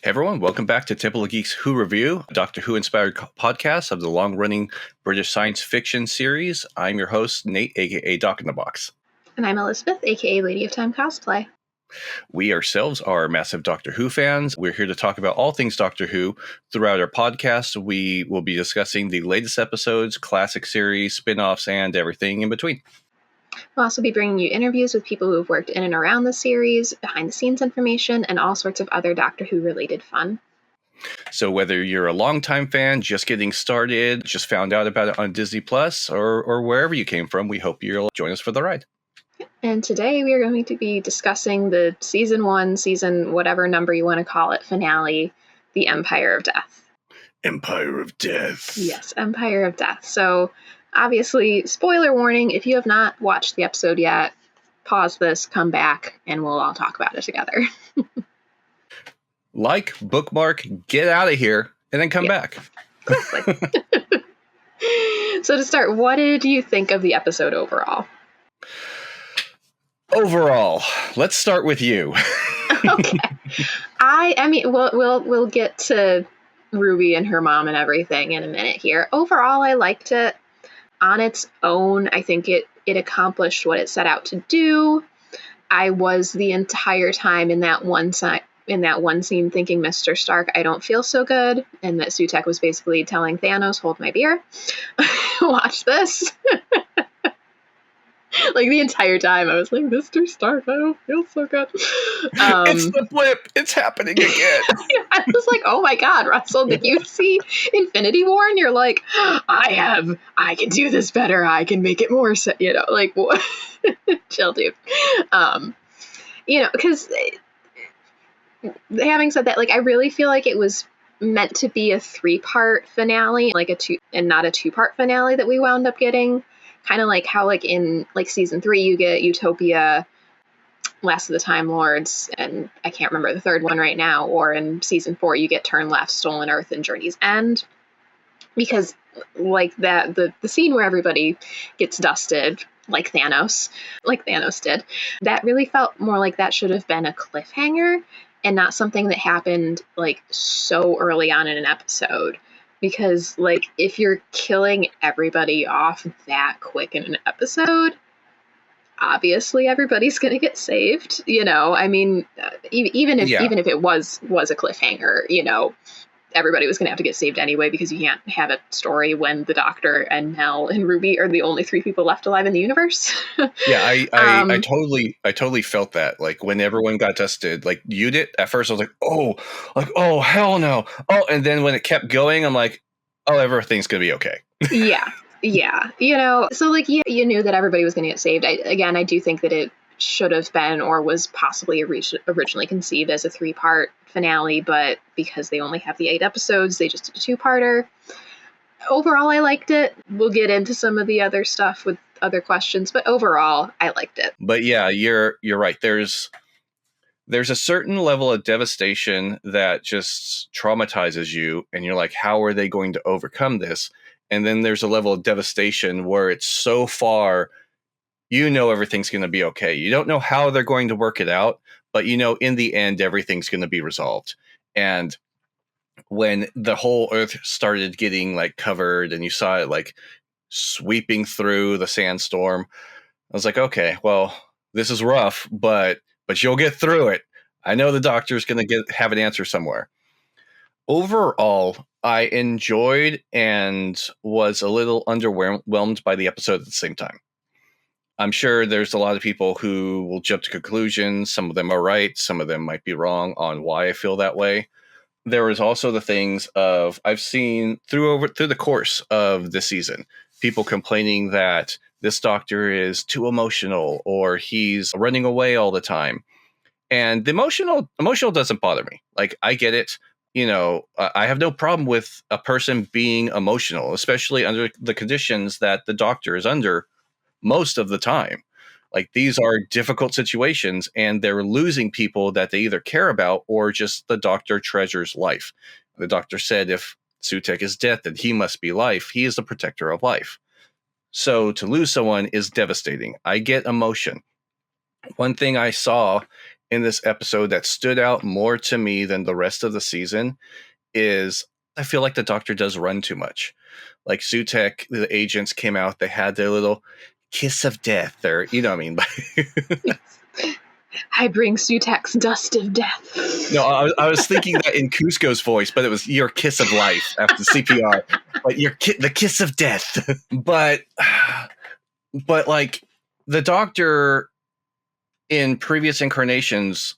Hey everyone, welcome back to Temple of Geek's Who Review, a Doctor Who inspired podcast of the long-running British science fiction series. I'm your host, Nate, aka Doc in the Box. And I'm Elizabeth, aka Lady of Time Cosplay. We ourselves are massive Doctor Who fans. We're here to talk about all things Doctor Who. Throughout our podcast, we will be discussing the latest episodes, classic series, spin-offs, and everything in between. We'll also be bringing you interviews with people who have worked in and around the series, behind-the-scenes information, and all sorts of other Doctor Who-related fun. So whether you're a longtime fan, just getting started, just found out about it on Disney Plus, or wherever you came from, we hope you'll join us for the ride. And today we are going to be discussing the season whatever number you want to call it, finale, The Empire of Death. Empire of Death. Yes, Empire of Death. So, obviously, spoiler warning, if you have not watched the episode yet, pause this, come back, and we'll all talk about it together. Like, bookmark, get out of here, and then come back. So to start, what did you think of the episode overall? Overall, let's start with you. Okay. I mean, we'll get to Ruby and her mom and everything in a minute here. Overall, I liked it on its own. I think it accomplished what it set out to do. I was the entire time in that one scene thinking, Mr. Stark, I don't feel so good, and that Sutekh was basically telling Thanos, hold my beer, watch this. Like the entire time I was like, Mr. Stark, I don't feel so good. It's the blip. It's happening again. I was like, oh my God, Russell, did you see Infinity War? And you're like, I can do this better. I can make it more, like, chill, dude. Because having said that, like, I really feel like it was meant to be a 3-part finale, like and not a 2-part finale that we wound up getting. Kind of like how, like, in like season 3, you get Utopia, Last of the Time Lords, and I can't remember the third one right now. Or in season 4, you get Turn Left, Stolen Earth, and Journey's End. Because like that, the scene where everybody gets dusted, like Thanos did, that really felt more like that should have been a cliffhanger and not something that happened like so early on in an episode. Because, like, if you're killing everybody off that quick in an episode, obviously everybody's going to get saved, I mean, even if it was a cliffhanger, everybody was going to have to get saved anyway, because you can't have a story when the Doctor and Nell and Ruby are the only 3 people left alive in the universe. Yeah, I totally felt that. Like, when everyone got dusted, like, you did at first, I was like, oh hell no. Oh, and then when it kept going, I'm like, oh, everything's gonna be okay. Yeah. So, like, yeah, you knew that everybody was going to get saved. I do think that it should have been, or was possibly originally conceived as a 3-part finale, but because they only have the 8 episodes, they just did a 2-parter. Overall, I liked it. We'll get into some of the other stuff with other questions, but overall, I liked it. But yeah, you're right. There's a certain level of devastation that just traumatizes you, and you're like, how are they going to overcome this? And then there's a level of devastation where it's so far, everything's going to be okay. You don't know how they're going to work it out, but in the end, everything's going to be resolved. And when the whole Earth started getting like covered and you saw it like sweeping through the sandstorm, I was like, okay, well, this is rough, but you'll get through it. I know the Doctor's going to have an answer somewhere. Overall, I enjoyed and was a little underwhelmed by the episode at the same time. I'm sure there's a lot of people who will jump to conclusions. Some of them are right. Some of them might be wrong on why I feel that way. There was also the things of I've seen through the course of this season, people complaining that this Doctor is too emotional or he's running away all the time. And the emotional doesn't bother me. Like, I get it. I have no problem with a person being emotional, especially under the conditions that the Doctor is under most of the time. Like, these are difficult situations, and they're losing people that they either care about or just the Doctor treasures life. The Doctor said if Sutekh is death, then he must be life. He is the protector of life. So to lose someone is devastating. I get emotion. One thing I saw in this episode that stood out more to me than the rest of the season is I feel like the Doctor does run too much. Like Sutek, the agents came out, they had their little kiss of death, or you know what I mean? I bring Sutek's dust of death. No, I was thinking that in Cusco's voice, but it was your kiss of life after CPR, but the kiss of death. but like the Doctor in previous incarnations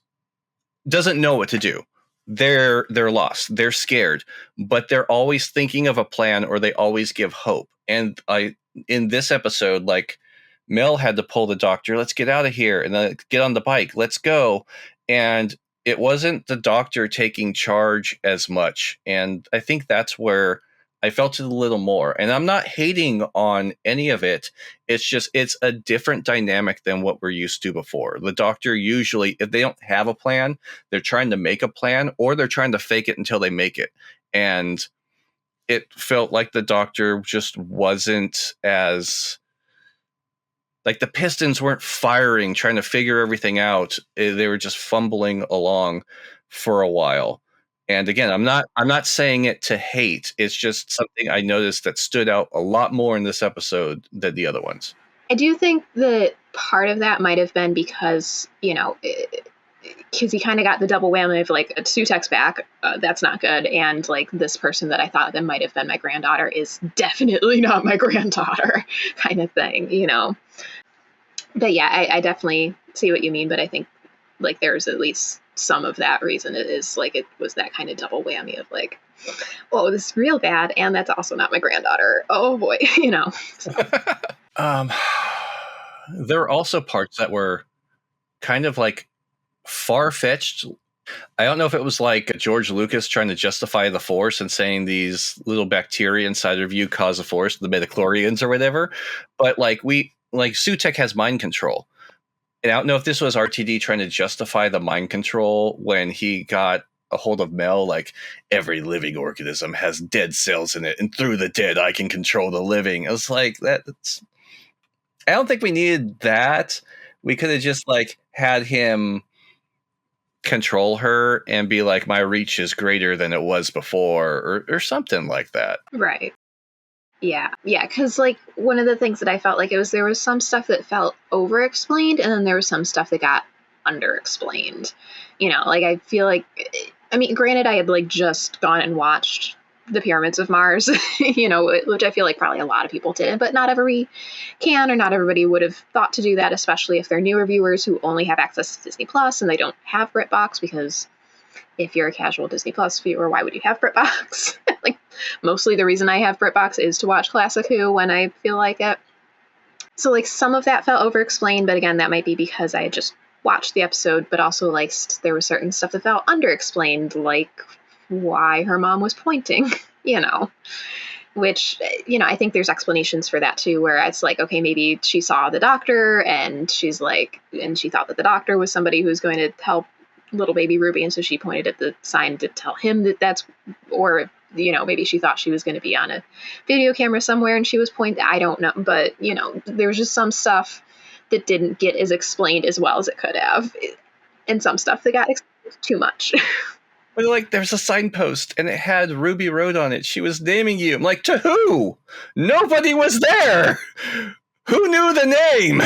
doesn't know what to do. They're lost. They're scared, but they're always thinking of a plan, or they always give hope. And in this episode, like Mel had to pull the Doctor, let's get out of here, and then get on the bike, let's go. And it wasn't the Doctor taking charge as much. And I think that's where I felt it a little more. And I'm not hating on any of it. It's just, it's a different dynamic than what we're used to before. The Doctor usually, if they don't have a plan, they're trying to make a plan, or they're trying to fake it until they make it. And it felt like the Doctor just wasn't as, like the pistons weren't firing, trying to figure everything out. They were just fumbling along for a while. And again, I'm not saying it to hate. It's just something I noticed that stood out a lot more in this episode than the other ones. I do think that part of that might have been because, because he kind of got the double whammy of like, Sutek's back, that's not good, and like this person that I thought that might have been my granddaughter is definitely not my granddaughter, kind of thing, But yeah, I definitely see what you mean, but I think like there's at least some of that reason. It is like it was that kind of double whammy of like, oh, this is real bad, and that's also not my granddaughter. Oh boy, So. There are also parts that were kind of like far-fetched. I don't know if it was like George Lucas trying to justify the Force and saying these little bacteria inside of you cause the Force, the midichlorians or whatever, but like Sutek has mind control. And I don't know if this was RTD trying to justify the mind control when he got a hold of Mel, like every living organism has dead cells in it, and through the dead I can control the living. I was like, that's I don't think we needed that. We could have just like had him control her and be like, my reach is greater than it was before, or something like that. Right. Yeah, because like one of the things that I felt like there was some stuff that felt over-explained, and then there was some stuff that got under-explained. Like I feel like, I mean, granted, I had like just gone and watched the Pyramids of Mars, which I feel like probably a lot of people did, but not everybody can, or not everybody would have thought to do that, especially if they're newer viewers who only have access to Disney Plus and they don't have BritBox, because if you're a casual Disney Plus viewer, why would you have BritBox? Like, mostly the reason I have BritBox is to watch Classic Who when I feel like it. So, like, some of that felt over-explained, but again, that might be because I had just watched the episode, but also, like, there was certain stuff that felt under-explained, like why her mom was pointing, which, I think there's explanations for that too, where it's like, okay, maybe she saw the Doctor and she's like, and she thought that the Doctor was somebody who's going to help little baby Ruby, and so she pointed at the sign to tell him that's, or maybe she thought she was going to be on a video camera somewhere and she was pointing, I don't know, but there was just some stuff that didn't get as explained as well as it could have, and some stuff that got explained too much. But like, there's a signpost and it had Ruby Road on it. She was naming you. I'm like, to who? Nobody was there. Who knew the name?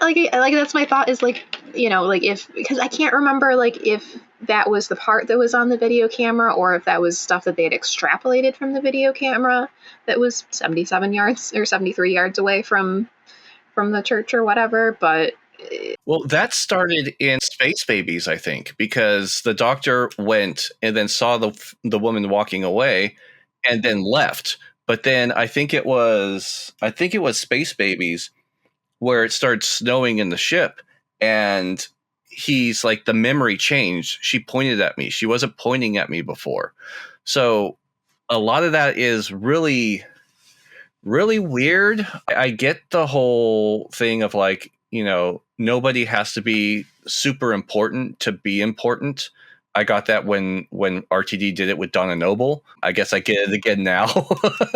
like that's my thought, is like, like if, because I can't remember like if that was the part that was on the video camera, or if that was stuff that they had extrapolated from the video camera that was 77 yards or 73 yards away from the church or whatever. But well, that started in Space Babies, I think, because the Doctor went and then saw the woman walking away and then left. But then I think it was Space Babies where it started snowing in the ship, and he's like, the memory changed. She pointed at me. She wasn't pointing at me before. So a lot of that is really, really weird. I get the whole thing of like, nobody has to be super important to be important. I got that when RTD did it with Donna Noble. I guess I get it again now.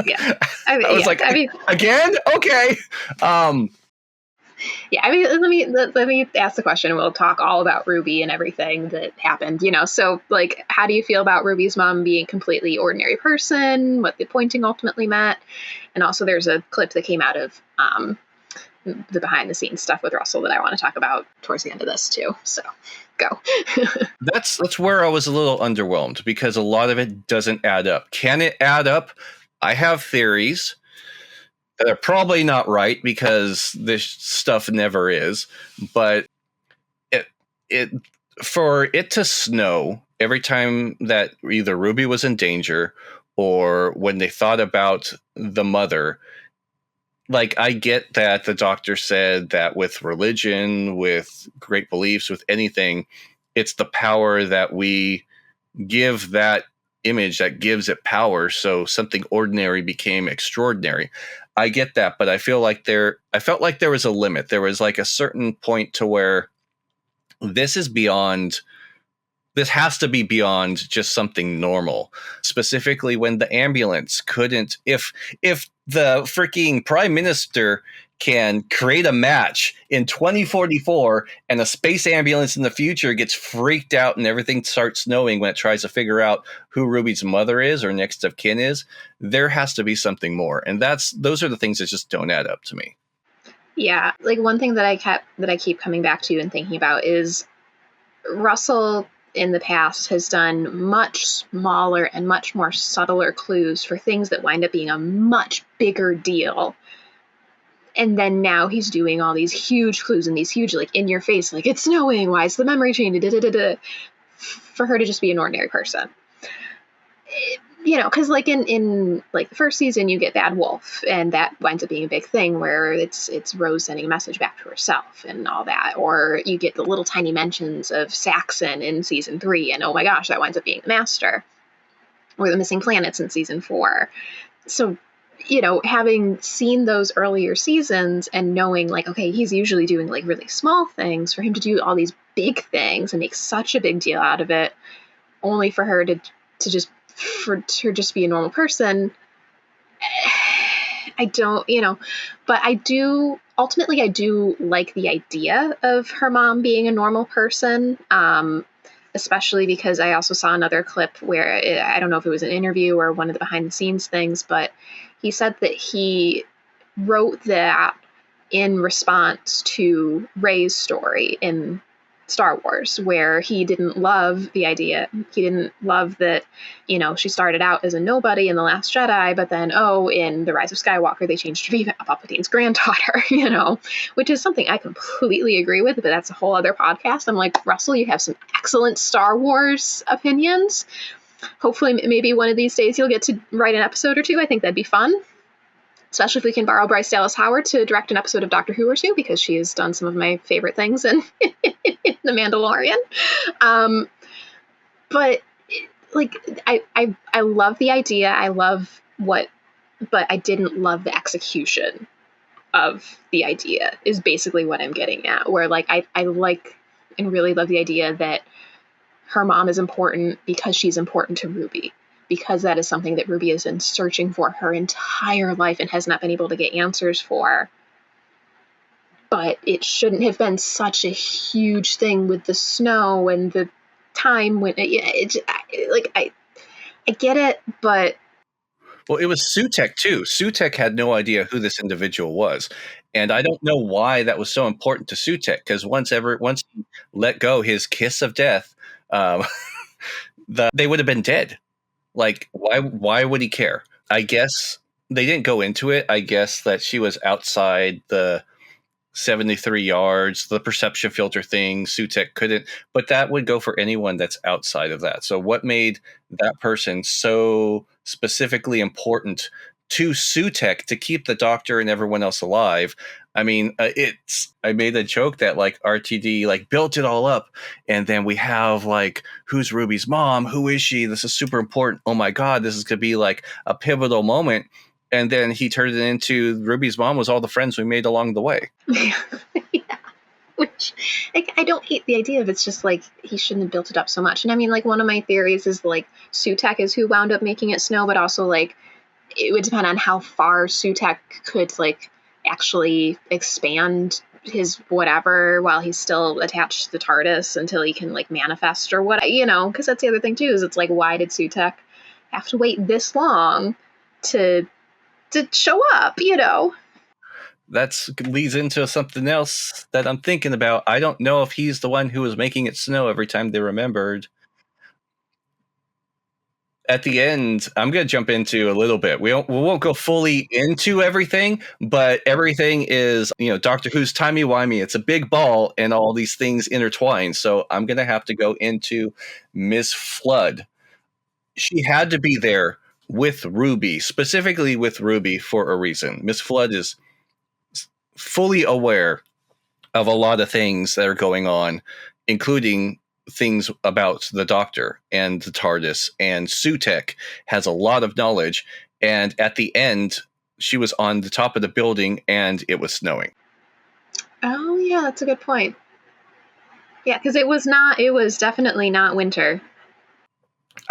Yeah. I was like, again? Okay. Yeah, I mean, let me ask the question, and we'll talk all about Ruby and everything that happened. So like, how do you feel about Ruby's mom being a completely ordinary person? What the pointing ultimately meant, and also there's a clip that came out of the behind the scenes stuff with Russell that I want to talk about towards the end of this too. So, go. That's where I was a little underwhelmed because a lot of it doesn't add up. Can it add up? I have theories. They're probably not right because this stuff never is, but it for it to snow every time that either Ruby was in danger or when they thought about the mother. Like, I get that the doctor said that with religion, with great beliefs, with anything, it's the power that we give that image that gives it power. So something ordinary became extraordinary. I get that, but I felt like there was a limit. There was like a certain point to where this is beyond. This has to be beyond just something normal. Specifically, when the ambulance couldn't, if the freaking prime minister can create a match in 2044 and a space ambulance in the future gets freaked out and everything starts snowing when it tries to figure out who Ruby's mother is or next of kin is, there has to be something more. And those are the things that just don't add up to me. Yeah, like one thing that I keep coming back to and thinking about is Russell in the past has done much smaller and much more subtler clues for things that wind up being a much bigger deal. And then now he's doing all these huge clues and these huge, like, in your face, like, it's snowing, why is the memory chain, for her to just be an ordinary person. Because like in like the first season, you get Bad Wolf, and that winds up being a big thing where it's Rose sending a message back to herself and all that. Or you get the little tiny mentions of Saxon in season 3, and oh my gosh, that winds up being the Master. Or the Missing Planets in season 4. So, having seen those earlier seasons and knowing like, okay, he's usually doing like really small things, for him to do all these big things and make such a big deal out of it, only for her to just be a normal person. I don't, but I do like the idea of her mom being a normal person. Especially because I also saw another clip where I don't know if it was an interview or one of the behind the scenes things, but he said that he wrote that in response to Rey's story in Star Wars, where he didn't love the idea. He didn't love that, she started out as a nobody in The Last Jedi, but then, in The Rise of Skywalker, they changed to be Palpatine's granddaughter, which is something I completely agree with, but that's a whole other podcast. I'm like, Russell, you have some excellent Star Wars opinions. Hopefully, maybe one of these days you'll get to write an episode or two. I think that'd be fun. Especially if we can borrow Bryce Dallas Howard to direct an episode of Doctor Who or two, because she has done some of my favorite things in The Mandalorian. But like, I love the idea. But I didn't love the execution of the idea, is basically what I'm getting at. Where like, I like and really love the idea that her mom is important because she's important to Ruby. Because that is something that Ruby has been searching for her entire life and has not been able to get answers for. But it shouldn't have been such a huge thing with the snow and the time when I get it, but Well, it was Sutek too. Sutek had no idea who this individual was, and I don't know why that was so important to Sutek. Because once he let go his kiss of death, they would have been dead. Like, why would he care? I guess they didn't go into it. I guess that she was outside the 73 yards, the perception filter thing. Sutek couldn't, but that would go for anyone that's outside of that. So what made that person so specifically important to Sutek to keep the doctor and everyone else alive? I mean, I made a joke that like RTD like built it all up, and then we have like, who's Ruby's mom? Who is she? This is super important. Oh my God, this is gonna be like a pivotal moment. And then he turned it into Ruby's mom was all the friends we made along the way. Yeah. Which I don't hate the idea of. It's just like, he shouldn't have built it up so much. And I mean, like, one of my theories is like Sutek is who wound up making it snow, but also like it would depend on how far Sutek could like actually expand his whatever while he's still attached to the TARDIS until he can like manifest or what, because that's the other thing too, is it's like, why did Sutek have to wait this long to show up, That leads into something else that I'm thinking about. I don't know if he's the one who was making it snow every time they remembered. At the end, I'm going to jump into a little bit. We won't go fully into everything, but everything is, Doctor Who's timey-wimey. It's a big ball and all these things intertwine. So I'm going to have to go into Miss Flood. She had to be there with Ruby, specifically with Ruby, for a reason. Miss Flood is fully aware of a lot of things that are going on, including things about the Doctor and the TARDIS, and Sutek has a lot of knowledge. And at the end, she was on the top of the building and it was snowing. Oh yeah, that's a good point. Yeah, because it was definitely not winter.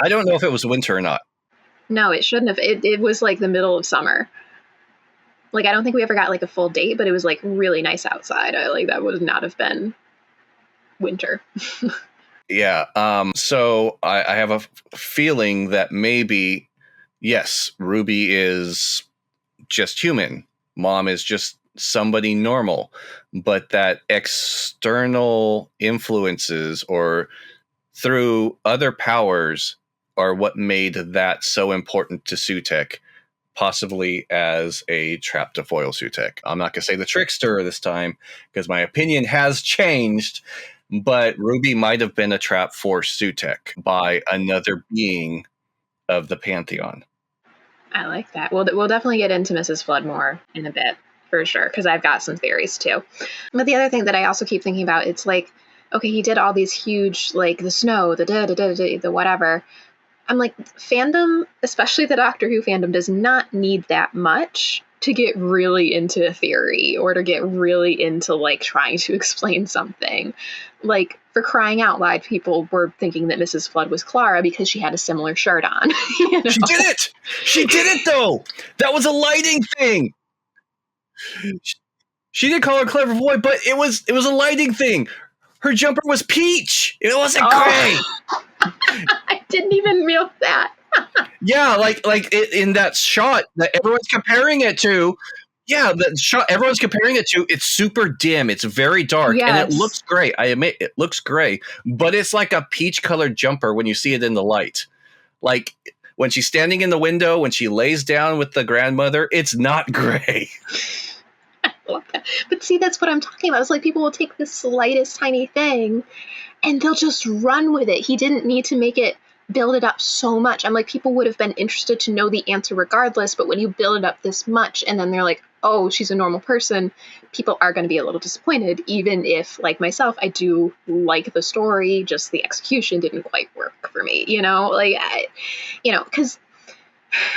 I don't know if it was winter or not. No, it shouldn't have. It was like the middle of summer. Like, I don't think we ever got like a full date, but it was like really nice outside. That would not have been winter. Yeah. So I have a feeling that maybe, yes, Ruby is just human. Mom is just somebody normal, but that external influences or through other powers are what made that so important to Sutek, possibly as a trap to foil Sutek. I'm not going to say the trickster this time because my opinion has changed, but Ruby might have been a trap for Sutek by another being of the Pantheon. I like that. We'll definitely get into Mrs. Flood more in a bit, for sure, because I've got some theories too. But the other thing that I also keep thinking about, it's like, okay, he did all these huge, like the snow, the whatever. I'm like, fandom, especially the Doctor Who fandom, does not need that much to get really into a theory or to get really into like trying to explain something. Like, for crying out loud, people were thinking that Mrs. Flood was Clara because she had a similar shirt on. She did it! She did it though! That was a lighting thing! She did call her Clever Boy, but it was a lighting thing. Her jumper was peach. It wasn't gray. I didn't even realize that. Yeah, in that shot that everyone's comparing it to. Yeah, the shot everyone's comparing it to. It's super dim. It's very dark, Yes. and it looks great. I admit it looks gray, but it's like a peach-colored jumper when you see it in the light. Like when she's standing in the window, when she lays down with the grandmother, it's not gray. But see, that's what I'm talking about. It's like people will take the slightest tiny thing and they'll just run with it. He didn't need to build it up so much. I'm like, people would have been interested to know the answer regardless, but when you build it up this much and then they're like, oh, she's a normal person, people are going to be a little disappointed, even if, like myself, I do like the story, just the execution didn't quite work for me, because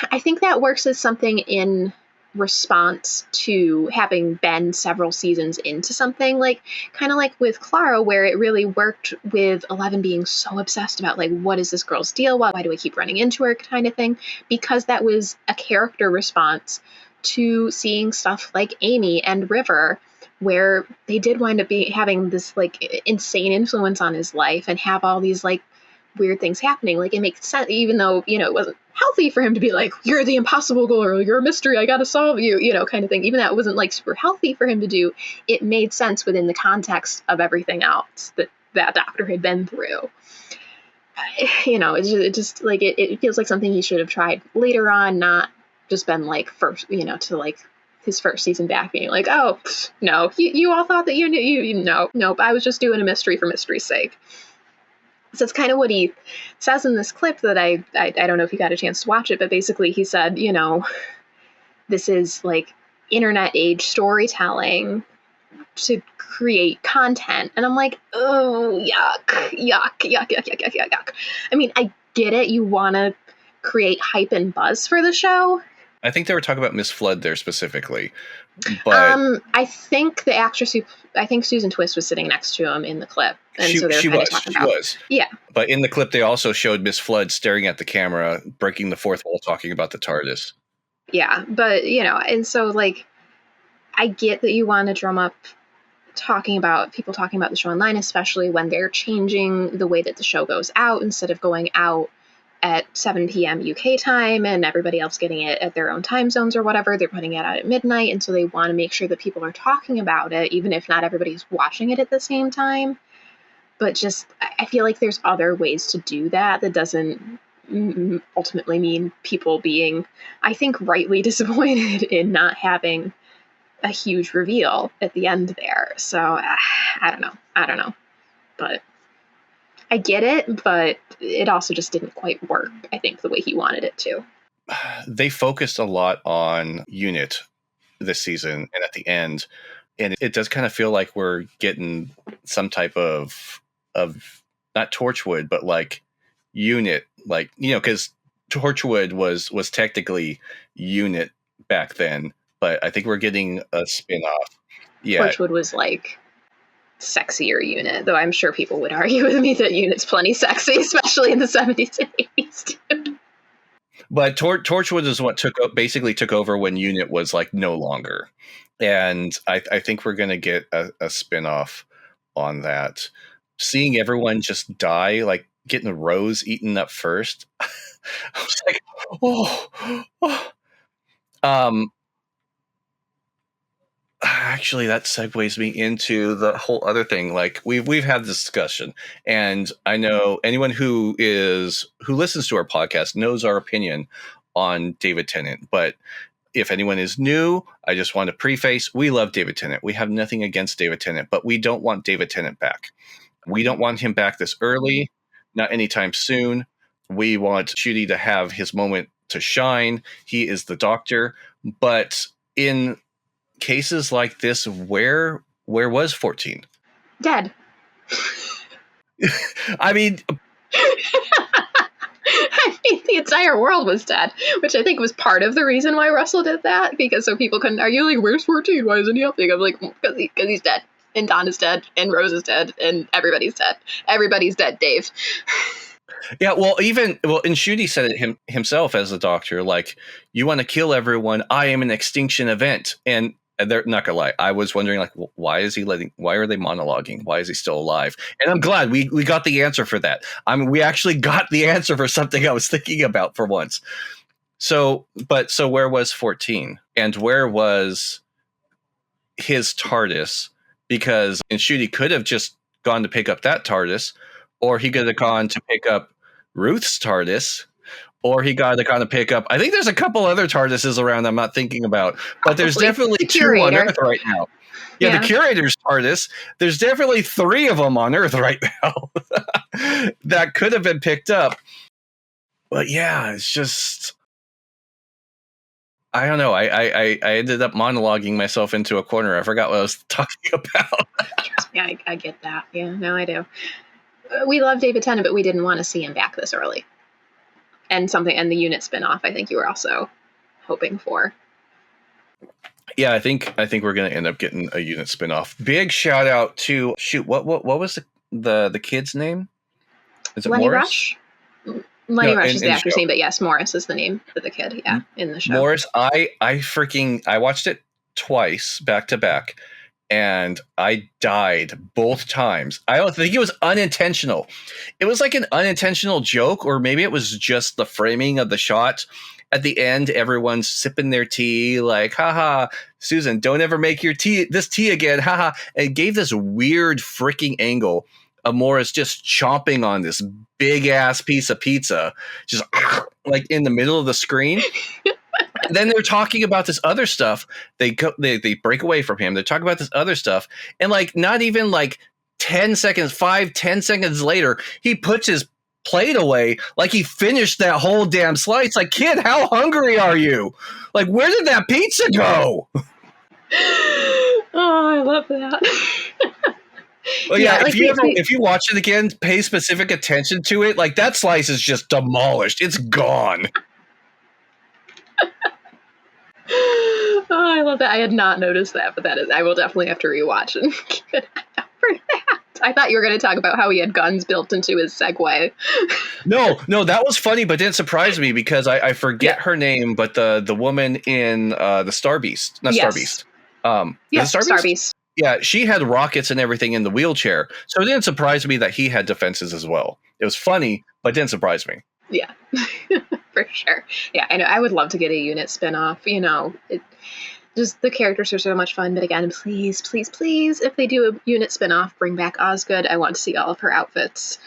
I think that works as something in response to having been several seasons into something, like kind of like with Clara, where it really worked with 11 being so obsessed about like, what is this girl's deal, why do I keep running into her, kind of thing, because that was a character response to seeing stuff like Amy and River, where they did wind up having this like insane influence on his life and have all these like weird things happening. Like, it makes sense, even though, it wasn't healthy for him to be like, you're the impossible girl, you're a mystery, I gotta solve you, kind of thing. Even that wasn't like super healthy for him to do. It made sense within the context of everything else that Doctor had been through. It just like, it feels like something he should have tried later on, not just been like first, to like his first season back being like, oh, no, you all thought that you knew, nope, I was just doing a mystery for mystery's sake. So it's kind of what he says in this clip that I don't know if you got a chance to watch it, but basically he said, this is like internet age storytelling to create content. And I'm like, oh, yuck. I mean, I get it. You want to create hype and buzz for the show. I think they were talking about Miss Flood there specifically. But I think the actress Susan Twist was sitting next to him in the clip. And so they were talking about. Yeah. But in the clip, they also showed Miss Flood staring at the camera, breaking the fourth wall, talking about the TARDIS. Yeah, but, and so, like, I get that you want to drum up people talking about the show online, especially when they're changing the way that the show goes out. Instead of going out at 7 p.m. UK time and everybody else getting it at their own time zones or whatever, they're putting it out at midnight. And so they want to make sure that people are talking about it, even if not everybody's watching it at the same time. But just, I feel like there's other ways to do that doesn't ultimately mean people being, I think, rightly disappointed in not having a huge reveal at the end there. So I don't know, but I get it, but it also just didn't quite work, I think, the way he wanted it to. They focused a lot on Unit this season and at the end, and it does kind of feel like we're getting some type of not Torchwood, but like Unit, like, you know, because Torchwood was technically Unit back then, but I think we're getting a spin-off. Yeah. Torchwood was like sexier Unit, though I'm sure people would argue with me that Unit's plenty sexy, especially in the 70s and 80s too. But Torchwood is what basically took over when Unit was like no longer. And I think we're going to get a spin-off on that. Seeing everyone just die, like getting Rose eaten up first. I was like, oh. Actually, that segues me into the whole other thing. Like we've had this discussion, and I know anyone who listens to our podcast knows our opinion on David Tennant. But if anyone is new, I just want to preface: we love David Tennant. We have nothing against David Tennant, but we don't want David Tennant back. We don't want him back this early, not anytime soon. We want Ncuti to have his moment to shine. He is the Doctor, but in cases like this, where was 14? Dead. I mean, the entire world was dead, which I think was part of the reason why Russell did that, because so people couldn't argue, like, where's 14? Why isn't he helping? I'm like, because he's dead, and Don is dead, and Rose is dead, and everybody's dead. Everybody's dead, Dave. Yeah, well, and Ncuti said it himself as a Doctor, like, you want to kill everyone, I am an extinction event. And they're not gonna lie, I was wondering, like, why are they monologuing? Why is he still alive? And I'm glad we got the answer for that. I mean, we actually got the answer for something I was thinking about for once. So where was 14? And where was his TARDIS? Because Ncuti could have just gone to pick up that TARDIS, or he could have gone to pick up Ruth's TARDIS, or he got to kind of pick up. I think there's a couple other TARDISes around I'm not thinking about, but there's definitely two on Earth right now. Yeah, the Curator's TARDIS. There's definitely 3 of them on Earth right now that could have been picked up. But yeah, it's just, I don't know. I ended up monologuing myself into a corner. I forgot what I was talking about. Yeah, I get that. Yeah, no, I do. We love David Tennant, but we didn't want to see him back this early. And the Unit spinoff, I think you were also hoping for. Yeah, I think we're going to end up getting a Unit spinoff. Big shout out to what was the kid's name? Is it Lenny Morris? Rush? Lenny Rush is the actor's name, but yes, Morris is the name of the kid. Yeah, in the show. Morris, I watched it twice back to back, and I died both times. I don't think it was unintentional. It was like an unintentional joke, or maybe it was just the framing of the shot. At the end, everyone's sipping their tea, like, haha, Susan, don't ever make this tea again, haha. And it gave this weird freaking angle of Morris just chomping on this big ass piece of pizza, just like in the middle of the screen. Then they're talking about this other stuff. They break away from him. They're talking about this other stuff. And like, not even like 10 seconds later, he puts his plate away like he finished that whole damn slice. Like, kid, how hungry are you? Like, where did that pizza go? Oh, I love that. Well, yeah, like if you watch it again, pay specific attention to it. Like, that slice is just demolished. It's gone. Oh, I love that. I had not noticed that, but I will definitely have to rewatch and keep an eye out for that. I thought you were going to talk about how he had guns built into his Segway. No, that was funny, but didn't surprise me because I forget her name, but the woman in the Star Beast, not Star Beast. Yes, Star Beast. Yeah, she had rockets and everything in the wheelchair. So it didn't surprise me that he had defenses as well. It was funny, but didn't surprise me. Yeah, for sure. Yeah, I know. I would love to get a unit spinoff. Just the characters are so much fun. But again, please, please, please, if they do a unit spinoff, bring back Osgood. I want to see all of her outfits.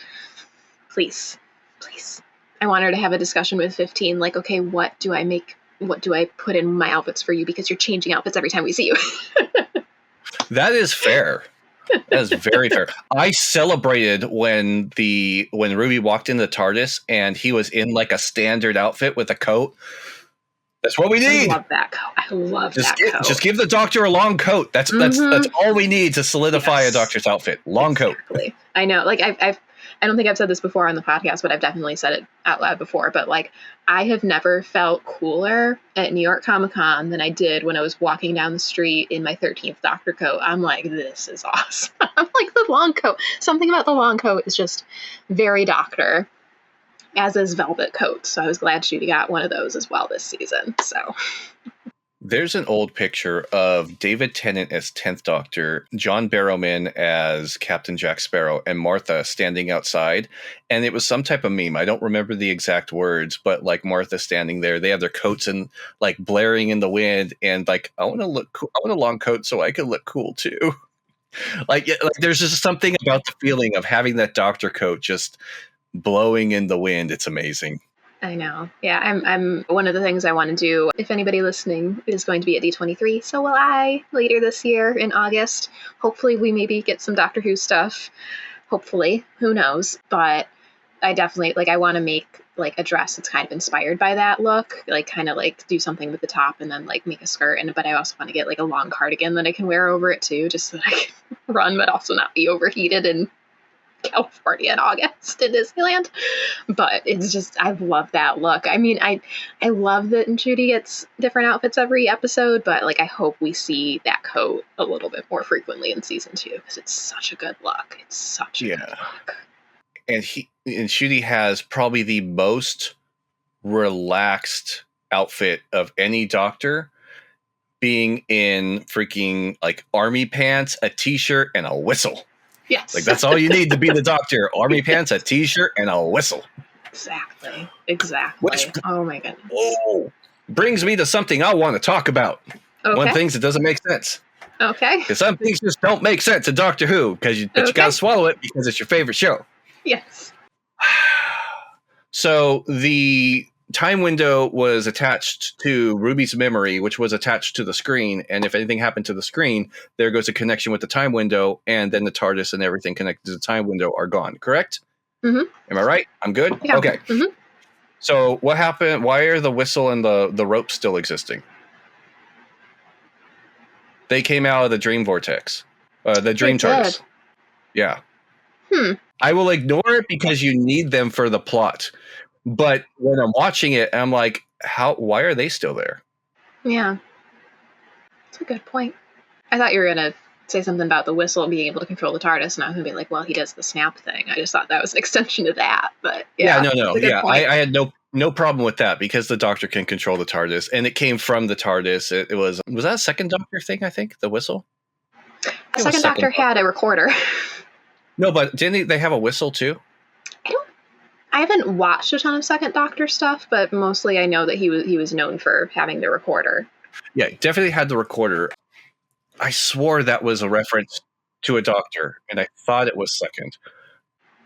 Please, please. I want her to have a discussion with 15. Like, okay, what do I make? What do I put in my outfits for you? Because you're changing outfits every time we see you. That is fair. That is very fair. I celebrated when Ruby walked in the TARDIS and he was in like a standard outfit with a coat. That's what we need. I love that coat. I love that coat. Just give the Doctor a long coat. That's all we need to solidify a Doctor's outfit. Long coat. I know. Like I don't think I've said this before on the podcast, but I've definitely said it out loud before. But like, I have never felt cooler at New York Comic Con than I did when I was walking down the street in my 13th Doctor coat. I'm like, this is awesome. I'm like, the long coat. Something about the long coat is just very Doctor, as is velvet coats. So I was glad Judy got one of those as well this season. So. There's an old picture of David Tennant as 10th Doctor, John Barrowman as Captain Jack Sparrow, and Martha standing outside. And it was some type of meme. I don't remember the exact words, but like Martha standing there, they have their coats and like blaring in the wind. And like, I want to look cool. I want a long coat so I can look cool too. like there's just something about the feeling of having that Doctor coat just blowing in the wind. It's amazing. I know. Yeah, I'm one of the things I want to do. If anybody listening is going to be at D23, so will I later this year in August. Hopefully we maybe get some Doctor Who stuff. Hopefully, who knows? But I definitely I want to make like a dress that's kind of inspired by that look, like kind of like do something with the top and then like make a skirt. But I also want to get like a long cardigan that I can wear over it too, just so that I can run but also not be overheated and California in August in Disneyland. But it's just, I love that look. I mean, I love that Judy gets different outfits every episode, but like I hope we see that coat a little bit more frequently in season 2 because it's such a good look. It's such a good look. And Judy has probably the most relaxed outfit of any Doctor, being in freaking like army pants, a t-shirt, and a whistle. Yes. Like, that's all you need to be the Doctor. Army pants, a t-shirt, and a whistle. Exactly. Which, oh, my goodness. Oh, brings me to something I want to talk about. Okay. One of the things that doesn't make sense. Okay. Because some things just don't make sense in Doctor Who, but you got to swallow it because it's your favorite show. Yes. So the time window was attached to Ruby's memory, which was attached to the screen. And if anything happened to the screen, there goes a connection with the time window. And then the TARDIS and everything connected to the time window are gone. Correct? Mm-hmm. Am I right? I'm good? Yeah. Okay. Mm-hmm. So what happened? Why are the whistle and the rope still existing? They came out of the dream vortex. The dream TARDIS. Yeah. I will ignore it because you need them for the plot. But when I'm watching it, I'm like, why are they still there? Yeah. That's a good point. I thought you were going to say something about the whistle being able to control the TARDIS, and I was going to be like, well, he does the snap thing. I just thought that was an extension of that. But yeah. No. Yeah, I had no problem with that because the Doctor can control the TARDIS, and it came from the TARDIS. It was that a second Doctor thing, I think, the whistle? The second Doctor had a recorder. No, but didn't they have a whistle too? I haven't watched a ton of second Doctor stuff, but mostly I know that he was known for having the recorder. Yeah, definitely had the recorder. I swore that was a reference to a Doctor, and I thought it was second.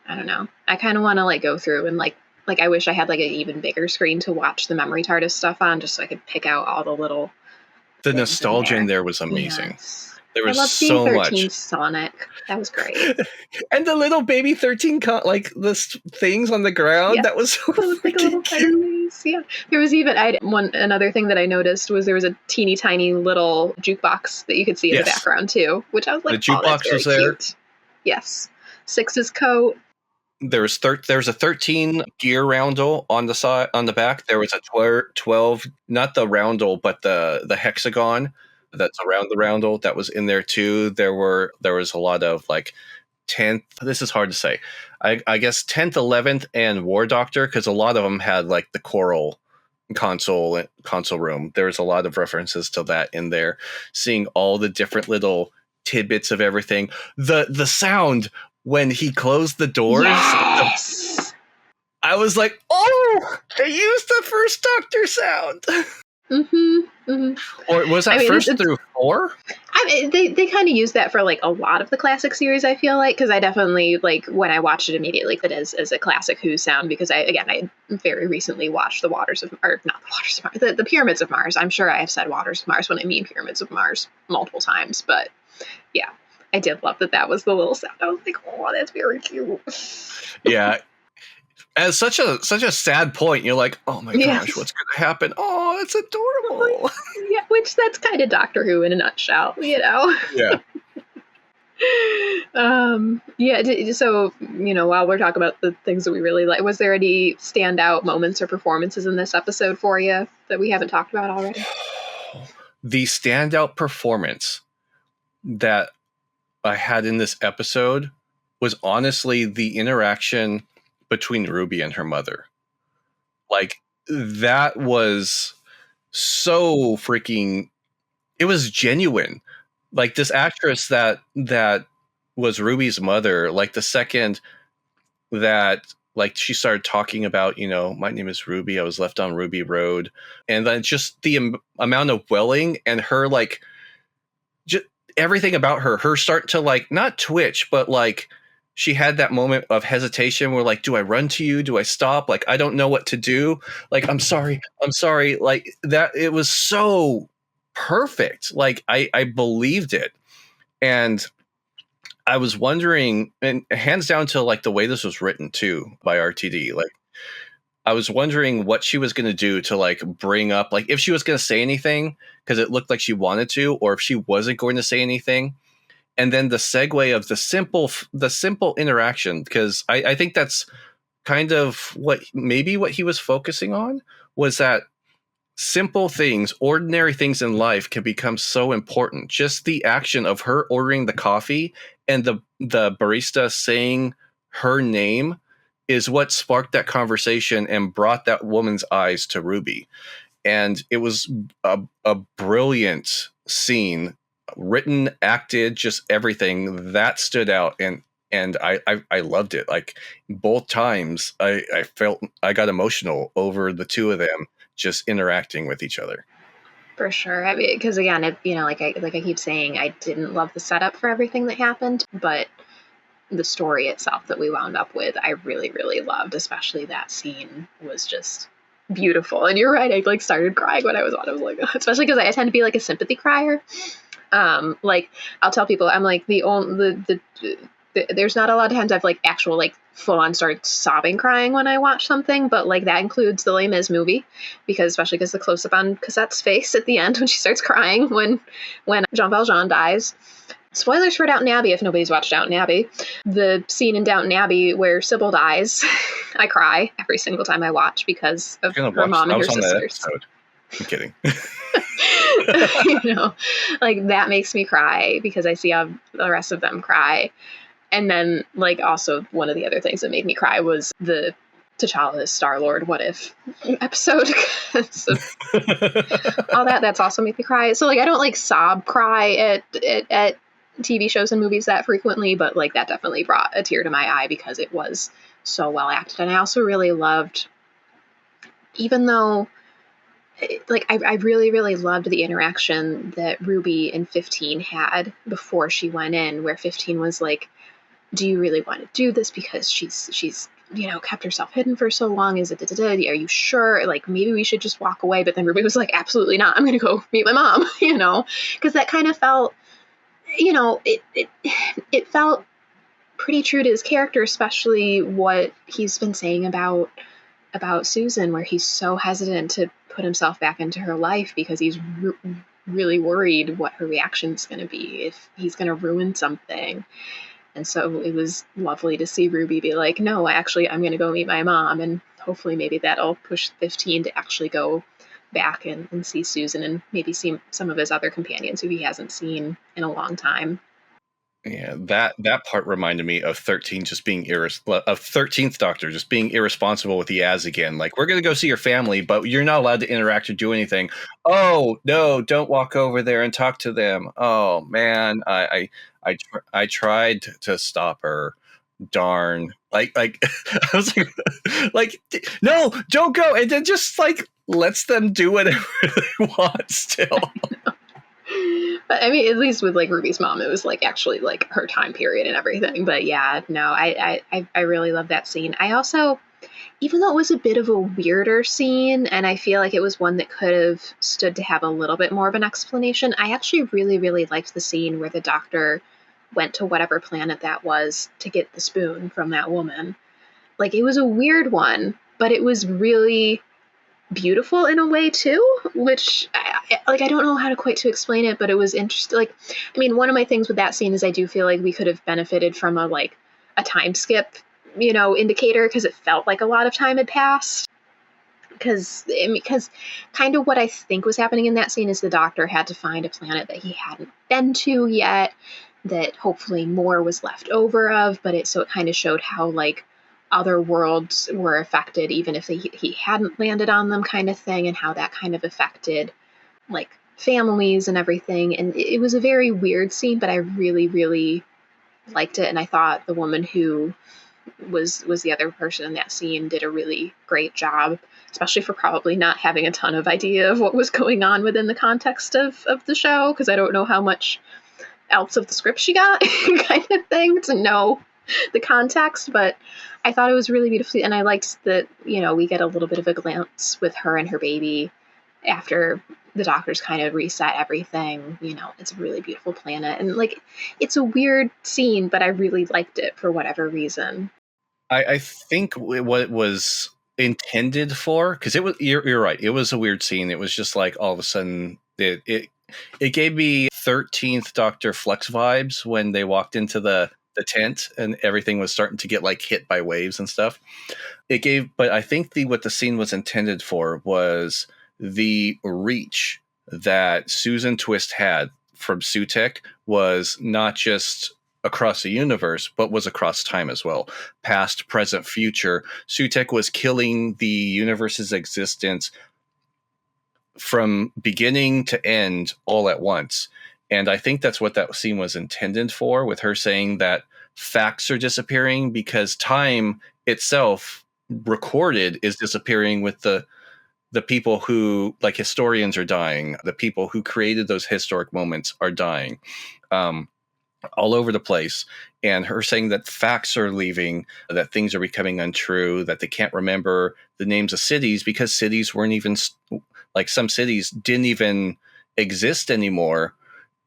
I don't know. I kind of want to go through and like I wish I had an even bigger screen to watch the memory TARDIS stuff on, just so I could pick out all the little. The nostalgia in there was amazing. Yes. There was so 13 much. Sonic. That was great. And the little baby 13, the things on the ground. Yeah. That was so freaking cute. Yeah. There was even, another thing that I noticed was there was a teeny tiny little jukebox that you could see in the background too, which I was like, the jukebox was there. Cute. Yes. Six's coat. There was a 13 gear roundel on the side, on the back. There was a 12, not the roundel, but the hexagon that's around the roundel that was in there too. There was a lot of 10th. This is hard to say. I guess 10th, 11th, and War Doctor, because a lot of them had the choral console room. There's a lot of references to that in there. Seeing all the different little tidbits of everything. The sound when he closed the doors. Yes. I was like, oh, they used the first Doctor sound. Or was that first through 4? I mean, they kind of use that for like a lot of the classic series, I feel like, because I definitely, like, when I watched it immediately, it is as a classic Who sound, because I very recently watched the Waters of, or not the Waters of Mars, the Pyramids of Mars. I'm sure I have said Waters of Mars when I mean Pyramids of Mars multiple times, but yeah, I did love that was the little sound. I was like, oh, that's very cute. Yeah. At such a sad point, you're like, oh my gosh, what's going to happen? Oh, it's adorable. Yeah, which that's kind of Doctor Who in a nutshell, you know? Yeah. So, while we're talking about the things that we really like, was there any standout moments or performances in this episode for you that we haven't talked about already? The standout performance that I had in this episode was honestly the interaction between Ruby and her mother. Like, that was so freaking, it was genuine. Like, this actress that was Ruby's mother, like the second that like she started talking about, my name is Ruby, I was left on Ruby Road, and then just the amount of welling and her, like, just everything about her start to, like, not twitch, but like she had that moment of hesitation where, like, do I run to you? Do I stop? Like, I don't know what to do. Like, I'm sorry. Like, that, it was so perfect. Like, I believed it. And I was wondering, and hands down to, like, the way this was written too by RTD, like, I was wondering what she was going to do to, like, bring up, like, if she was going to say anything, because it looked like she wanted to, or if she wasn't going to say anything. And then the segue of the simple interaction, because I think that's kind of what he was focusing on, was that simple things, ordinary things in life can become so important. Just the action of her ordering the coffee and the barista saying her name is what sparked that conversation and brought that woman's eyes to Ruby. And it was a brilliant scene, written, acted, just everything that stood out. And I loved it. Like, both times I felt I got emotional over the two of them just interacting with each other. For sure. I mean, because again, like I keep saying, I didn't love the setup for everything that happened, but the story itself that we wound up with, I really, really loved. Especially that scene was just beautiful. And you're right, I like started crying when I was on. I was like, especially because I tend to be like a sympathy crier. Like, I'll tell people, I'm like there's not a lot of times I've like actual like full on started sobbing crying when I watch something, but like that includes the Les Mis movie, because especially because the close up on Cosette's face at the end when she starts crying when Jean Valjean dies. Spoilers for Downton Abbey if nobody's watched Downton Abbey. The scene in Downton Abbey where Sybil dies, I cry every single time I watch because of her mom and her sisters. I'm kidding. Like, that makes me cry because I see how the rest of them cry. And then, like, also one of the other things that made me cry was the T'Challa Star-Lord What If episode. So, all that's also made me cry. So, like, I don't like sob cry at TV shows and movies that frequently, but like that definitely brought a tear to my eye because it was so well acted. And I also really loved, even though like I really, really loved the interaction that Ruby and 15 had before she went in, where 15 was like, do you really want to do this? Because she's kept herself hidden for so long. Is it, are you sure? Like, maybe we should just walk away. But then Ruby was like, absolutely not. I'm going to go meet my mom, because that kind of felt, it felt pretty true to his character, especially what he's been saying about Susan, where he's so hesitant to put himself back into her life because he's really worried what her reaction is going to be, if he's going to ruin something. And so it was lovely to see Ruby be like, no, actually, I'm going to go meet my mom. And hopefully maybe that'll push 15 to actually go back and see Susan and maybe see some of his other companions who he hasn't seen in a long time. Yeah, that part reminded me of 13 just being of 13th Doctor just being irresponsible with the Az again. Like, we're gonna go see your family, but you're not allowed to interact or do anything. Oh no, don't walk over there and talk to them. Oh man, I tried to stop her. Darn. Like I was like no, don't go, and then just like lets them do whatever they want still. But I mean, at least with like Ruby's mom, it was like actually like her time period and everything. But yeah, no, I really love that scene. I also, even though it was a bit of a weirder scene, and I feel like it was one that could have stood to have a little bit more of an explanation, I actually really, really liked the scene where the Doctor went to whatever planet that was to get the spoon from that woman. Like, it was a weird one, but it was really beautiful in a way too, which I don't know how to quite to explain it, but it was interesting. Like, I mean, one of my things with that scene is I do feel like we could have benefited from a time skip, indicator, because it felt like a lot of time had passed. Because kind of what I think was happening in that scene is the Doctor had to find a planet that he hadn't been to yet, that hopefully more was left over of, but it kind of showed how like other worlds were affected even if he hadn't landed on them, kind of thing, and how that kind of affected like families and everything. And it was a very weird scene, but I really, really liked it, and I thought the woman who was the other person in that scene did a really great job, especially for probably not having a ton of idea of what was going on within the context of the show, because I don't know how much else of the script she got kind of thing to know the context. But I thought it was really beautifully, and I liked that, we get a little bit of a glance with her and her baby after the Doctor's kind of reset everything. It's a really beautiful planet, and like, it's a weird scene, but I really liked it for whatever reason. I think what it was intended for, because you're right, it was a weird scene. It was just like all of a sudden it gave me 13th Doctor Flex vibes when they walked into the tent and everything was starting to get like hit by waves and stuff. But I think what the scene was intended for was the reach that Susan Twist had from Sutek was not just across the universe, but was across time as well. Past, present, future. Sutek was killing the universe's existence from beginning to end all at once. And I think that's what that scene was intended for, with her saying that facts are disappearing because time itself recorded is disappearing, with the people who, like, historians are dying, the people who created those historic moments are dying, all over the place. And her saying that facts are leaving, that things are becoming untrue, that they can't remember the names of cities because cities weren't even like, some cities didn't even exist anymore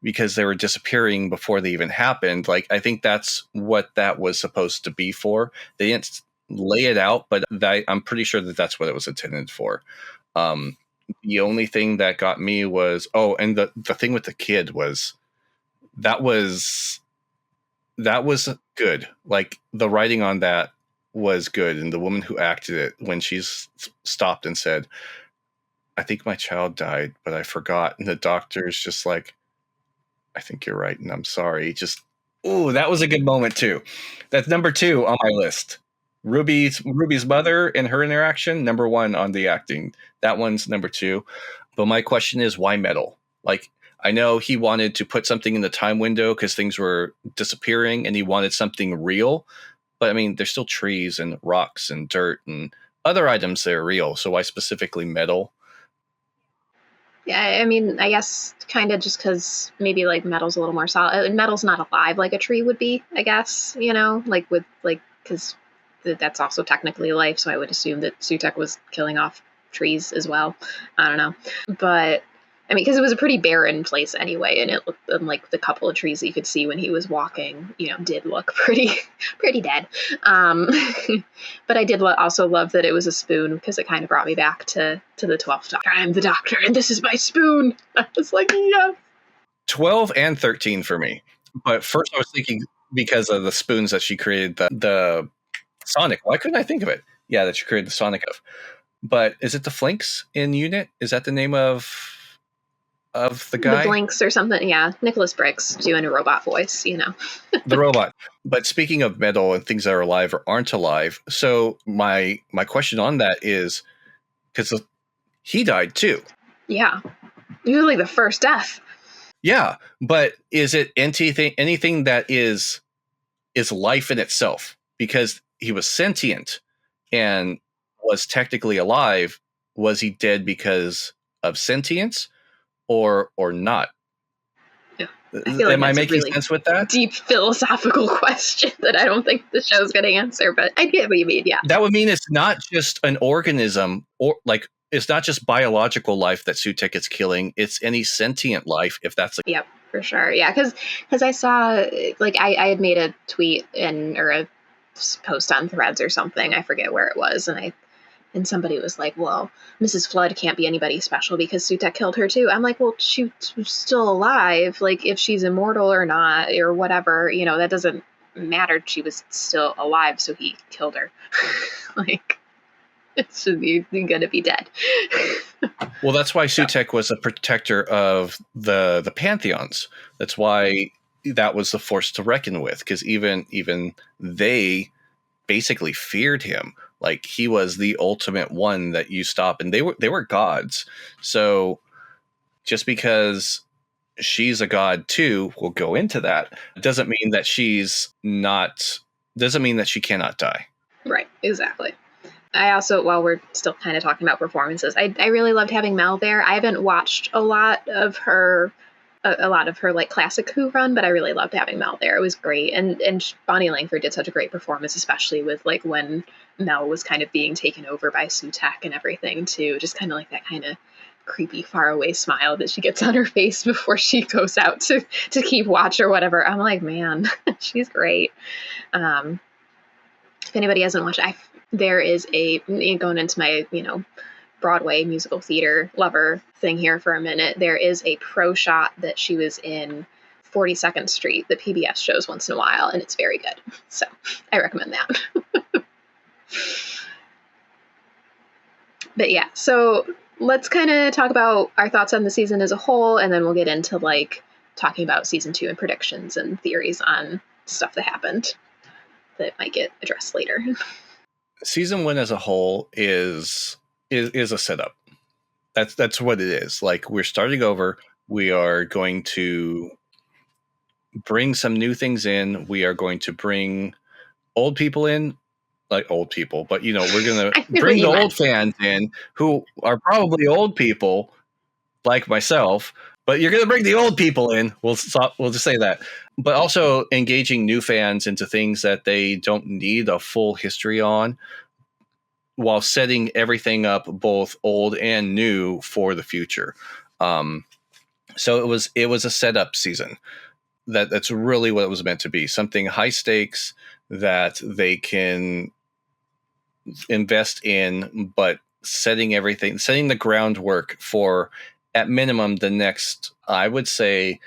because they were disappearing before they even happened. Like, I think that's what that was supposed to be for. They didn't lay it out, but I'm pretty sure that that's what it was intended for. The only thing that got me was, and the thing with the kid was, that was good. Like, the writing on that was good, and the woman who acted it, when she's stopped and said, "I think my child died, but I forgot," and the Doctor's just like, "I think you're right, and I'm sorry." Just, that was a good moment too. That's number 2 on my list. Ruby's mother and her interaction, number 1 on the acting. That one's number 2. But my question is, why metal? Like, I know he wanted to put something in the time window because things were disappearing and he wanted something real. But I mean, there's still trees and rocks and dirt and other items that are real. So why specifically metal? Yeah, I mean, I guess kind of just because maybe like metal's a little more solid. Metal's not alive like a tree would be, I guess, like with like, because that's also technically life. So I would assume that Sutek was killing off trees as well. I don't know. But I mean, because it was a pretty barren place anyway, and it looked, and like the couple of trees that you could see when he was walking, did look pretty, pretty dead. Um, but I did also love that it was a spoon, because it kind of brought me back to the 12th Doctor. I'm the Doctor, and this is my spoon. I was like, yeah. 12 and 13 for me. But first I was thinking, because of the spoons that she created, the Sonic. Why couldn't I think of it? Yeah, that she created the Sonic of. But is it the Flinks in Unit? Is that the name of of the The guy, Blinks or something. Yeah, Nicholas Briggs doing a robot voice, you know. the robot. But speaking of metal and things that are alive or aren't alive, so my question on that is because he died too. Yeah, usually the first death. Yeah, but is it anything that is life in itself? Because he was sentient and was technically alive. Was he dead because of sentience or not? Yeah, I feel like Am I that's a making really sense with that? deep philosophical question that I don't think the show's going to answer, but I get what you mean. Yeah. That would mean it's not just an organism, or like it's not just biological life that Sutek is killing. It's any sentient life. If that's Yep, for sure. Yeah, because I saw like I had made a tweet or a post on Threads or something. I forget where it was, and somebody was like, "Well, Mrs. Flood can't be anybody special because Sutek killed her too." I'm like, "Well, she's still alive. Like, if she's immortal or not, or whatever, that doesn't matter. She was still alive, so he killed her. Like, you're gonna be dead." well, that's why So, Sutek was a protector of the pantheons. That's why that was the force to reckon with, because even they basically feared him. Like he was the ultimate one that you stop, and they were gods. So just because she's a god too, we'll go into that, doesn't mean that she's not. Doesn't mean that she cannot die. right, exactly. I also, while we're still kind of talking about performances, I really loved having Mel there. I haven't watched a lot of her, like classic Who run, but I really loved having Mel there. It was great, and Bonnie Langford did such a great performance, especially with like when Mel was kind of being taken over by Sutek and everything too. Just kind of like that kind of creepy faraway smile that she gets on her face before she goes out to keep watch or whatever. I'm like, man, she's great. Um, if anybody hasn't watched, there is going into my Broadway musical theater lover thing here for a minute. There is a pro shot that she was in 42nd Street that PBS shows once in a while, and it's very good. So I recommend that. But yeah, so let's kind of talk about our thoughts on the season as a whole, and then we'll get into like talking about season 2 and predictions and theories on stuff that happened that might get addressed later. Season 1 as a whole is a setup. That's what it is. Like we're starting over. We are going to bring some new things in. We are going to bring old people in, like old people, but we're going to I knew what bring the you old meant. fans in who are probably old people like myself, but you're going to bring the old people in. We'll just say that. But also engaging new fans into things that they don't need a full history on, while setting everything up both old and new for the future. So it was a setup season. That's really what it was meant to be. Something high stakes that they can invest in, but setting the groundwork for, at minimum, the next, I would say,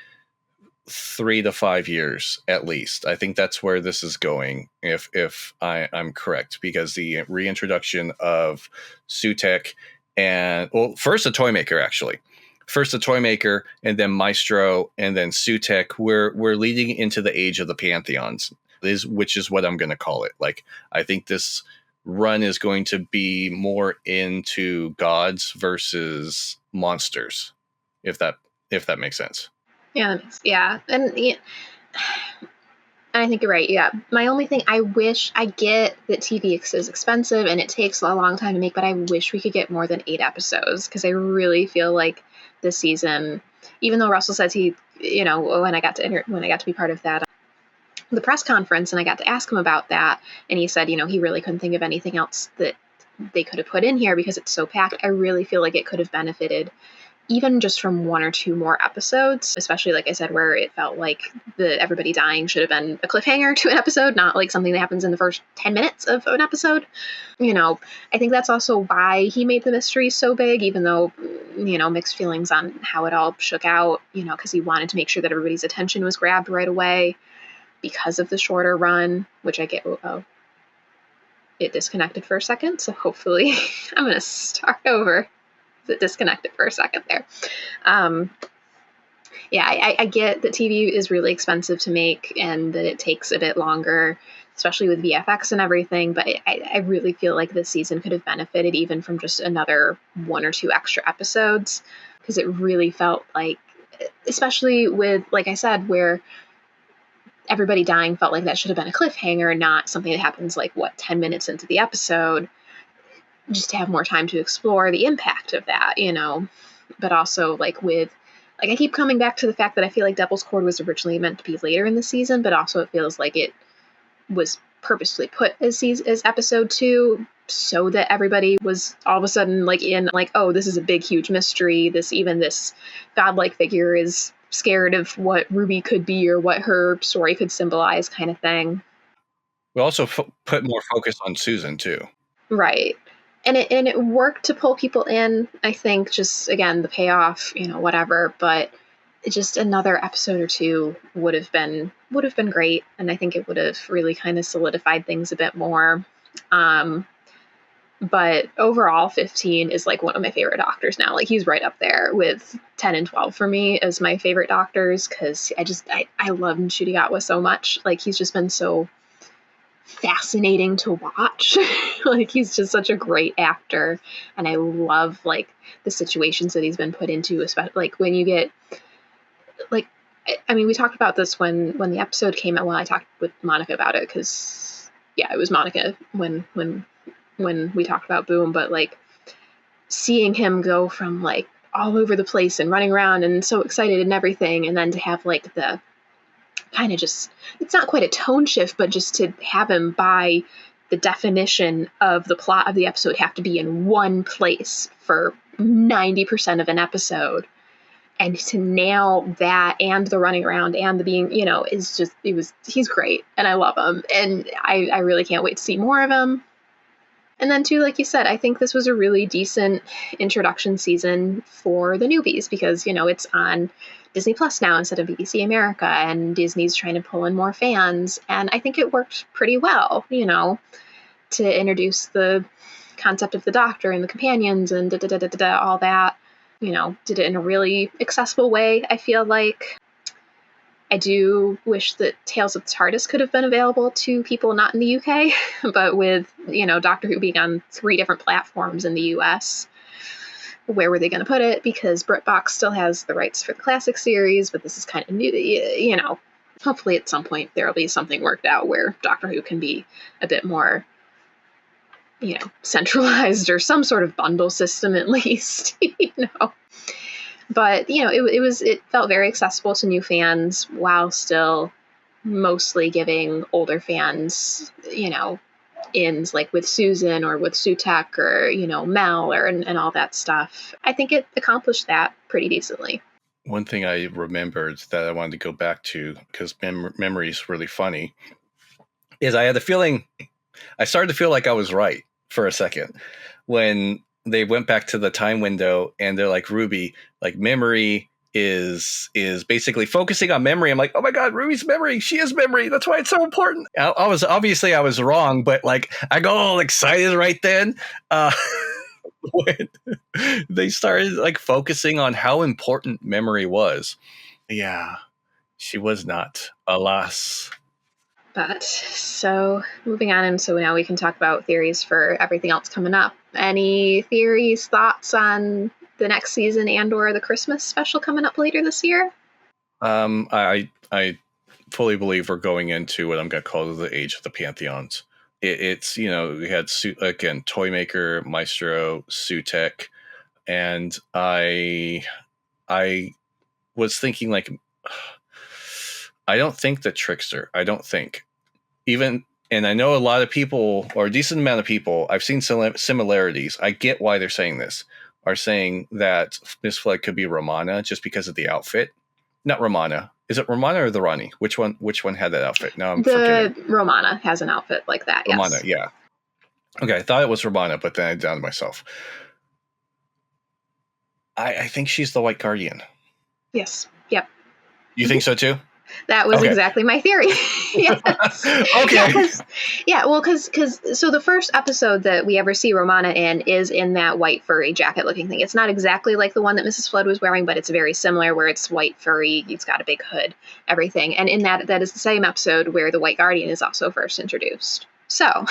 3 to 5 years at least. I think that's where this is going, if I'm correct, because the reintroduction of Sutek and, well, first a toy maker, actually. First a toy maker, and then Maestro, and then Sutek. We're leading into the age of the pantheons, which is what I'm going to call it. Like, I think this run is going to be more into gods versus monsters, if that makes sense. Yeah, and yeah, I think you're right. Yeah, my only thing, I get that TVX is expensive and it takes a long time to make, but I wish we could get more than 8 episodes because I really feel like this season, even though Russell says he, when I got to be part of that the press conference and I got to ask him about that, and he said, he really couldn't think of anything else that they could have put in here because it's so packed. I really feel like it could have benefited even just from 1 or 2 more episodes, especially like I said, where it felt like the everybody dying should have been a cliffhanger to an episode, not like something that happens in the first 10 minutes of an episode. I think that's also why he made the mystery so big, even though, mixed feelings on how it all shook out, because he wanted to make sure that everybody's attention was grabbed right away because of the shorter run, which I get. Oh, it disconnected for a second, so hopefully I'm going to start over. It disconnected for a second there. Yeah, I get that TV is really expensive to make and that it takes a bit longer, especially with VFX and everything. But I really feel like this season could have benefited even from just another one or two extra episodes, because it really felt like, especially with, like I said, where everybody dying felt like that should have been a cliffhanger, not something that happens like, what, 10 minutes into the episode, just to have more time to explore the impact of that, you know. But also, like, with, like, I keep coming back to the fact that I feel like Devil's Cord was originally meant to be later in the season, but also it feels like it was purposely put as episode 2, so that everybody was all of a sudden like in like, oh, this is a big huge mystery, this godlike figure is scared of what Ruby could be or what her story could symbolize, kind of thing. We also put more focus on Susan too. Right. And it worked to pull people in, I think. Just again, the payoff, you know, whatever, but just another episode or two would have been great, and I think it would have really kind of solidified things a bit more. But overall, 15 is like one of my favorite doctors now. Like, he's right up there with 10 and 12 for me as my favorite doctors, because I love Nchudigatwa so much. Like, he's just been so fascinating to watch. Like, he's just such a great actor, and I love like the situations that he's been put into, especially like when you get like, I mean, we talked about this when the episode came out. Well, I talked with Monica about it because, yeah, it was Monica when we talked about Boom. But like, seeing him go from like all over the place and running around and so excited and everything, and then to have like the kind of just, it's not quite a tone shift, but just to have him, by the definition of the plot of the episode, have to be in one place for 90% of an episode. And to nail that and the running around and the being, you know, is just, he's great. And I love him. And I really can't wait to see more of him. And then too, like you said, I think this was a really decent introduction season for the newbies, because, you know, it's on Disney Plus now instead of BBC America, and Disney's trying to pull in more fans. And I think it worked pretty well, you know, to introduce the concept of the Doctor and the companions and all that. You know, did it in a really accessible way, I feel like. I do wish that Tales of the TARDIS could have been available to people not in the UK, but with, you know, Doctor Who being on 3 different platforms in the US, where were they going to put it? Because BritBox still has the rights for the classic series, but this is kind of new, you know. Hopefully at some point there will be something worked out where Doctor Who can be a bit more, you know, centralized, or some sort of bundle system at least, you know. But, you know, it felt very accessible to new fans while still mostly giving older fans, you know, ins like with Susan or with Sutek or, you know, Mel and all that stuff. I think it accomplished that pretty decently. One thing I remembered that I wanted to go back to, because memory is really funny, is I started to feel like I was right for a second when they went back to the time window and they're like, Ruby, like, memory is basically focusing on memory. I'm like, oh my God, Ruby's memory. She is memory. That's why it's so important. I was wrong, but like, I got all excited right then. When they started like focusing on how important memory was. Yeah, she was not, alas. But so moving on, and so now we can talk about theories for everything else coming up. Any theories, thoughts on the next season and or the Christmas special coming up later this year? I fully believe we're going into what I'm going to call the age of the pantheons. It's, you know, we had again Toymaker, Maestro, Sutek, and I was thinking like, I don't think the Trickster. I don't think even, and I know a lot of people, or a decent amount of people, I've seen similarities. I get why they're saying this. Are saying that Miss Flood could be Romana just because of the outfit. Not Romana. Is it Romana or the Rani? Which one had that outfit? Now I'm forgetting. Romana has an outfit like that, yes. Romana, yeah. Okay, I thought it was Romana, but then I doubted myself. I think she's the White Guardian. Yes. Yep. You think so too? That was Okay. exactly my theory. Yes. Okay. Because so the first episode that we ever see Romana in is in that white furry jacket looking thing. It's not exactly like the one that Mrs. Flood was wearing, but it's very similar, where it's white furry, it's got a big hood, everything. And in that is the same episode where the White Guardian is also first introduced. So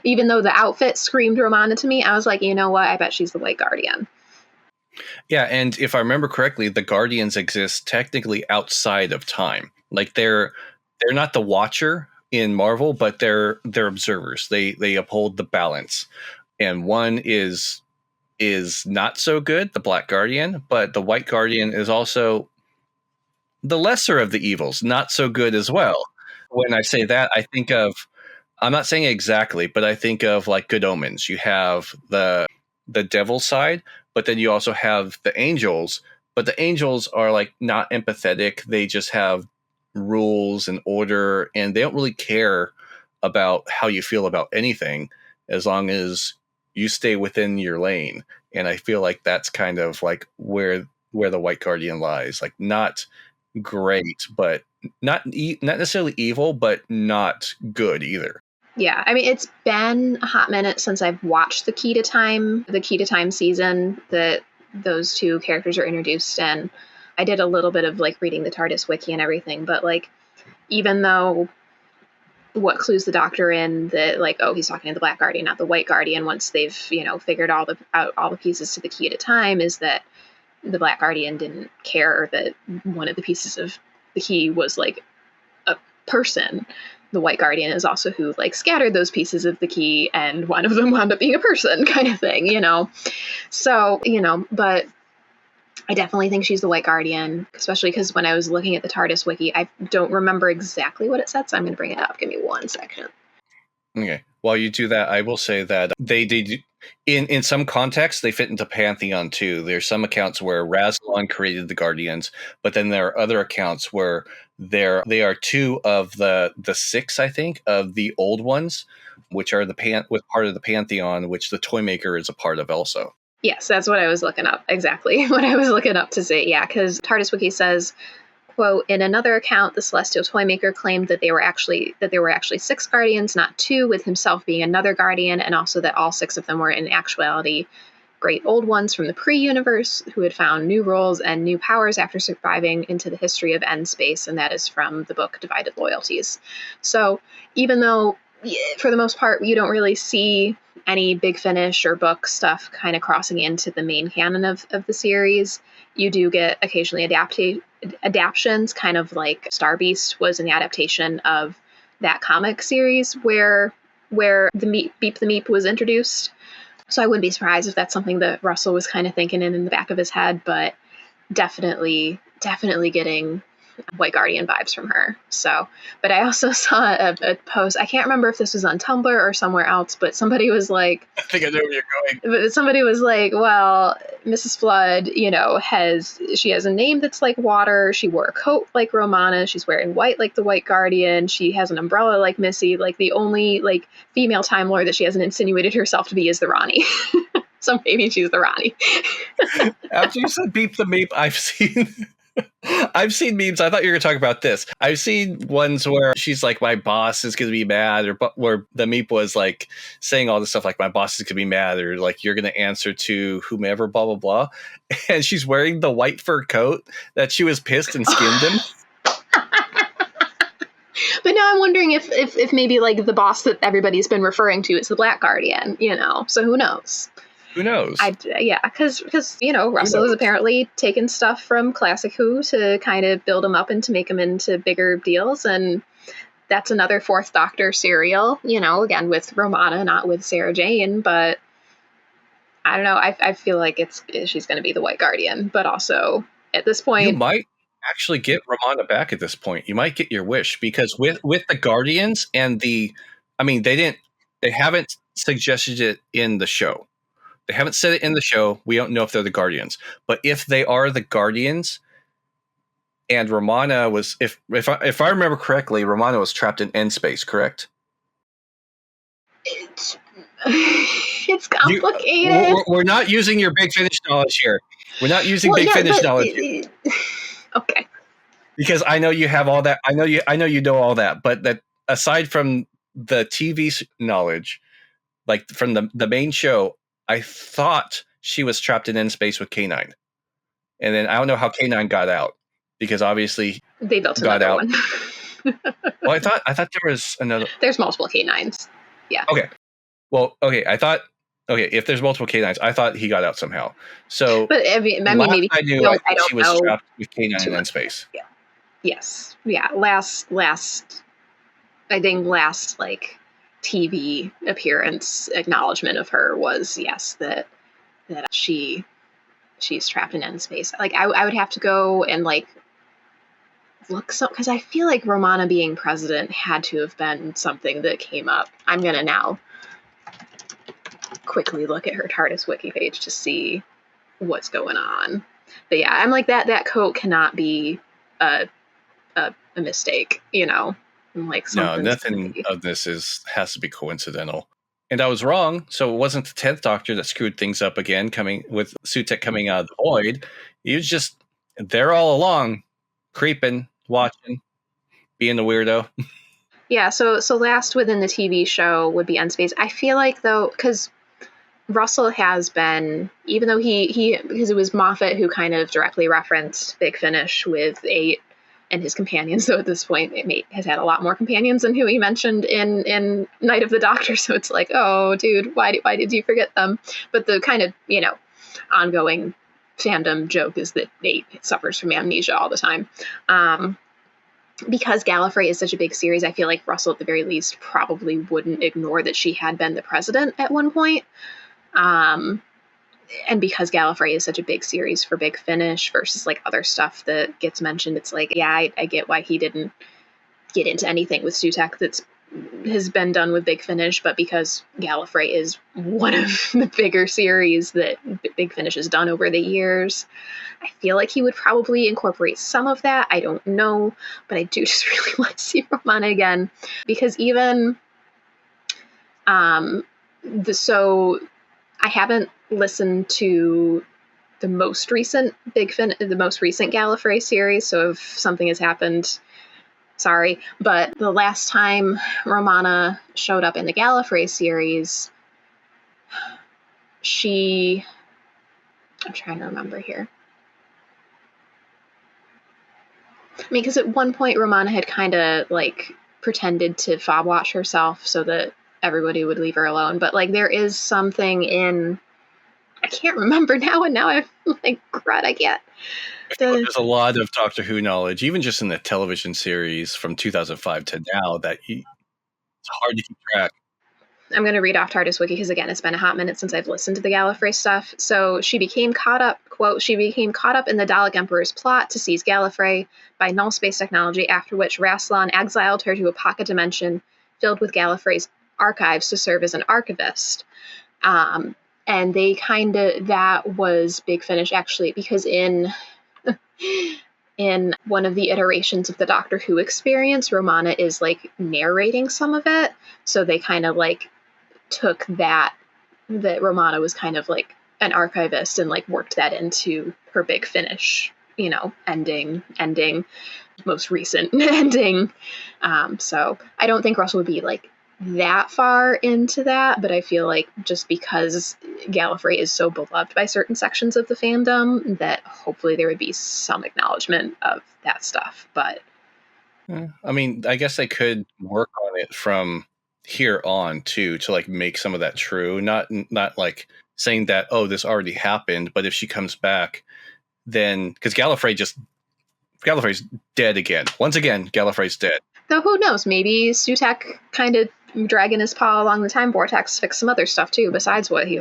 even though the outfit screamed Romana to me, I was like, you know what? I bet she's the White Guardian. Yeah, and if I remember correctly, the Guardians exist technically outside of time. Like they're not the Watcher in Marvel, but they're observers. They uphold the balance. And one is not so good, the Black Guardian, but the White Guardian is also the lesser of the evils, not so good as well. When I say that, I think of, I'm not saying exactly, but I think of like Good Omens. You have the devil side, but then you also have the angels. But the angels are like not empathetic. They just have rules and order, and they don't really care about how you feel about anything as long as you stay within your lane. And I feel like that's kind of like where the White Guardian lies. Like not great, but not necessarily evil, but not good either. Yeah, I mean, it's been a hot minute since I've watched the Key to Time season that those two characters are introduced in. I did a little bit of like reading the TARDIS wiki and everything, but like, even though what clues the Doctor in that like, oh, he's talking to the Black Guardian, not the White Guardian, once they've, figured out all the pieces to the Key to Time, is that the Black Guardian didn't care that one of the pieces of the key was like a person. The White Guardian is also who like scattered those pieces of the key, and one of them wound up being a person, kind of thing, So, but I definitely think she's the White Guardian, especially because when I was looking at the TARDIS wiki, I don't remember exactly what it said, so I'm going to bring it up. Give me 1 second. Okay. While you do that, I will say that they did in some contexts they fit into Pantheon too. There's some accounts where Rassilon created the Guardians, but then there are other accounts where they are two of the six, I think, of the old ones, which are with part of the Pantheon, which the Toymaker is a part of also. Yes, that's what I was looking up. Exactly what I was looking up to say. Yeah, because TARDIS wiki says, quote, in another account, the Celestial Toymaker claimed that there were actually 6 Guardians, not 2, with himself being another Guardian, and also that all 6 of them were in actuality great old ones from the pre-universe who had found new roles and new powers after surviving into the history of End Space, and that is from the book Divided Loyalties. So even though, for the most part, you don't really see any Big Finish or book stuff kind of crossing into the main canon of the series, you do get occasionally adaptations, kind of like Star Beast was an adaptation of that comic series where the Beep the Meep was introduced. So I wouldn't be surprised if that's something that Russell was kind of thinking in the back of his head, but definitely getting White Guardian vibes from her. So, but I also saw a post. I can't remember if this was on Tumblr or somewhere else, but somebody was like, I think I know where you're going. but somebody was like, well, Mrs. Flood, she has a name that's like water. She wore a coat like Romana. She's wearing white like the White Guardian. She has an umbrella like Missy. Like the only like female Time Lord that she hasn't insinuated herself to be is the Rani. So maybe she's the Rani. After you said Beep the Meep, I've seen memes. I thought you were going to talk about this. I've seen ones where she's like, my boss is going to be mad, or where the Meep was like saying all this stuff like, my boss is going to be mad, or like, you're going to answer to whomever, blah, blah, blah. And she's wearing the white fur coat that she was pissed and skinned him. But now I'm wondering if maybe like the boss that everybody's been referring to is the Black Guardian, so who knows? Who knows? Because Russell has apparently taken stuff from Classic Who to kind of build them up and to make them into bigger deals, and that's another Fourth Doctor serial, again with Romana, not with Sarah Jane, but I don't know. I feel like she's going to be the White Guardian, but also at this point, you might actually get Romana back at this point. You might get your wish, because with the Guardians and they haven't suggested it in the show. They haven't said it in the show. We don't know if they're the Guardians. But if they are the Guardians, and Romana was, if I remember correctly, Romana was trapped in End Space, correct? It's complicated. We're not using your Big Finish knowledge here. We're not using Big Finish knowledge. Okay. because I know you have all that. I know you know all that. But that aside from the TV knowledge, like from the main show, I thought she was trapped in space with K9, and then I don't know how K9 got out because obviously They built got another out. one. Well, I thought there was another. There's multiple K9s. Yeah. Okay. Well, okay. I thought okay if there's multiple K9s, I thought he got out somehow. So But I mean last maybe I knew, I built, I think don't she was know trapped with K9 too in much. space. Yeah. Yes. Yeah. Last I think last like TV appearance acknowledgement of her was yes that she's trapped in end space. Like I would have to go and like look so because I feel like Romana being president had to have been something that came up. I'm gonna now quickly look at her TARDIS wiki page to see what's going on. But yeah, I'm like that coat cannot be a a mistake, you know. I'm like No, something's nothing of this has to be coincidental. And I was wrong. So it wasn't the 10th Doctor that screwed things up again, coming with Sutek coming out of the void. He was just there all along, creeping, watching, being the weirdo. Yeah, so last within the TV show would be End Space. I feel like though, because Russell has been, even though he because it was Moffat who kind of directly referenced Big Finish with 8 and his companions. So at this point, has had a lot more companions than who he mentioned in Night of the Doctor. So it's like, oh, dude, why did you forget them? But the kind of ongoing fandom joke is that 8 suffers from amnesia all the time. Because Gallifrey is such a big series, I feel like Russell at the very least probably wouldn't ignore that she had been the president at one point. And because Gallifrey is such a big series for Big Finish versus like other stuff that gets mentioned, it's like, yeah, I get why he didn't get into anything with Sutek that's has been done with Big Finish, but because Gallifrey is one of the bigger series that Big Finish has done over the years, I feel like he would probably incorporate some of that. I don't know, but I do just really want to see Romana again because even so I haven't listened to the most recent Gallifrey series. So if something has happened, sorry. But the last time Romana showed up in the Gallifrey series, I'm trying to remember here. I mean, because at one point Romana had kind of like pretended to fob watch herself so that everybody would leave her alone. But like there is something in I can't remember now, and now I'm like, crud, I can't. There's a lot of Doctor Who knowledge, even just in the television series from 2005 to now, that it's hard to keep track. I'm going to read off TARDIS Wiki because, again, it's been a hot minute since I've listened to the Gallifrey stuff. So she became caught up, quote, she became caught up in the Dalek Emperor's plot to seize Gallifrey by null space technology, after which Rassilon exiled her to a pocket dimension filled with Gallifrey's archives to serve as an archivist. And they that was Big Finish, actually, because in one of the iterations of the Doctor Who experience, Romana is like narrating some of it. So they kind of like took that Romana was kind of like an archivist and like worked that into her Big Finish, ending, most recent ending. So I don't think Russell would be like that far into that, but I feel like just because Gallifrey is so beloved by certain sections of the fandom that hopefully there would be some acknowledgement of that stuff. But I mean, I guess they could work on it from here on too, to like make some of that true. Not like saying that, oh, this already happened, but if she comes back, then because Gallifrey's dead again. Once again, Gallifrey's dead. Though who knows? Maybe Sutek kind of dragging his paw along the time vortex fixed some other stuff too, besides what he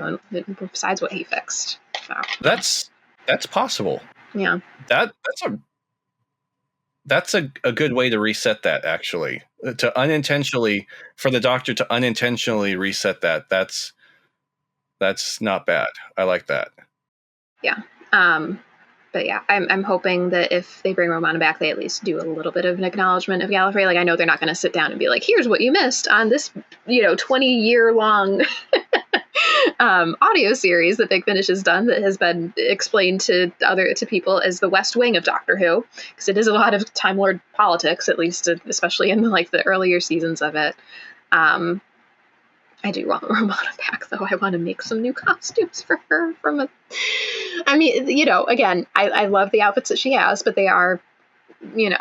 fixed. So. That's possible. Yeah. That's a good way to reset that, actually. To unintentionally, for the Doctor to unintentionally reset that, that's not bad. I like that. Yeah. But yeah, I'm hoping that if they bring Romana back, they at least do a little bit of an acknowledgement of Gallifrey. Like, I know they're not going to sit down and be like, here's what you missed on this, 20-year long audio series that Big Finish has done that has been explained to people as the West Wing of Doctor Who, because it is a lot of Time Lord politics, at least especially in the earlier seasons of it. I do want Romana back, though. I want to make some new costumes for her I mean, again, I love the outfits that she has, but they are, they're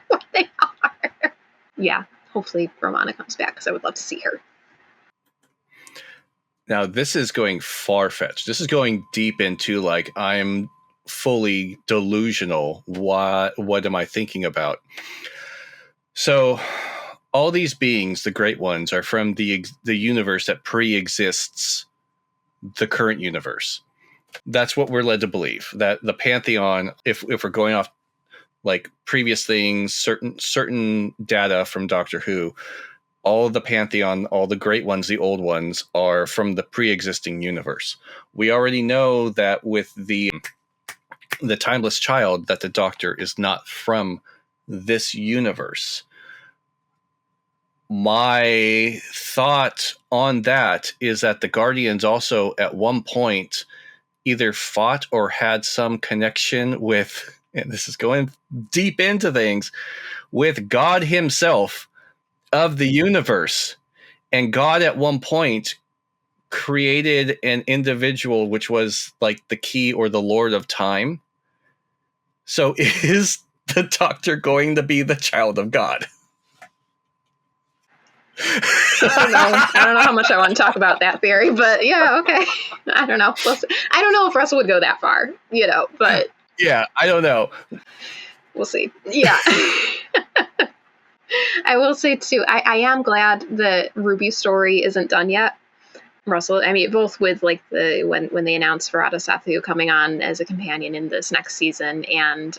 what they are. Yeah, hopefully Romana comes back, because I would love to see her. Now, this is going far-fetched. This is going deep into, I'm fully delusional. What am I thinking about? So, all these beings, the Great Ones, are from the universe that pre-exists the current universe. That's what we're led to believe. That the Pantheon, if we're going off previous things, certain data from Doctor Who, all of the Pantheon, all the Great Ones, the old ones, are from the pre-existing universe. We already know that with the Timeless Child, that the Doctor is not from this universe. My thought on that is that the Guardians also at one point either fought or had some connection with, and this is going deep into things, with God himself of the universe. And God at one point created an individual which was like the key or the Lord of Time. So is the Doctor going to be the child of God? I don't know how much I want to talk about that theory, but yeah, okay. I don't know. I don't know if Russell would go that far, but yeah, I don't know. We'll see. Yeah. I will say too, I am glad that Ruby's story isn't done yet. Russell, I mean, both with when they announced Verada Sathu coming on as a companion in this next season, and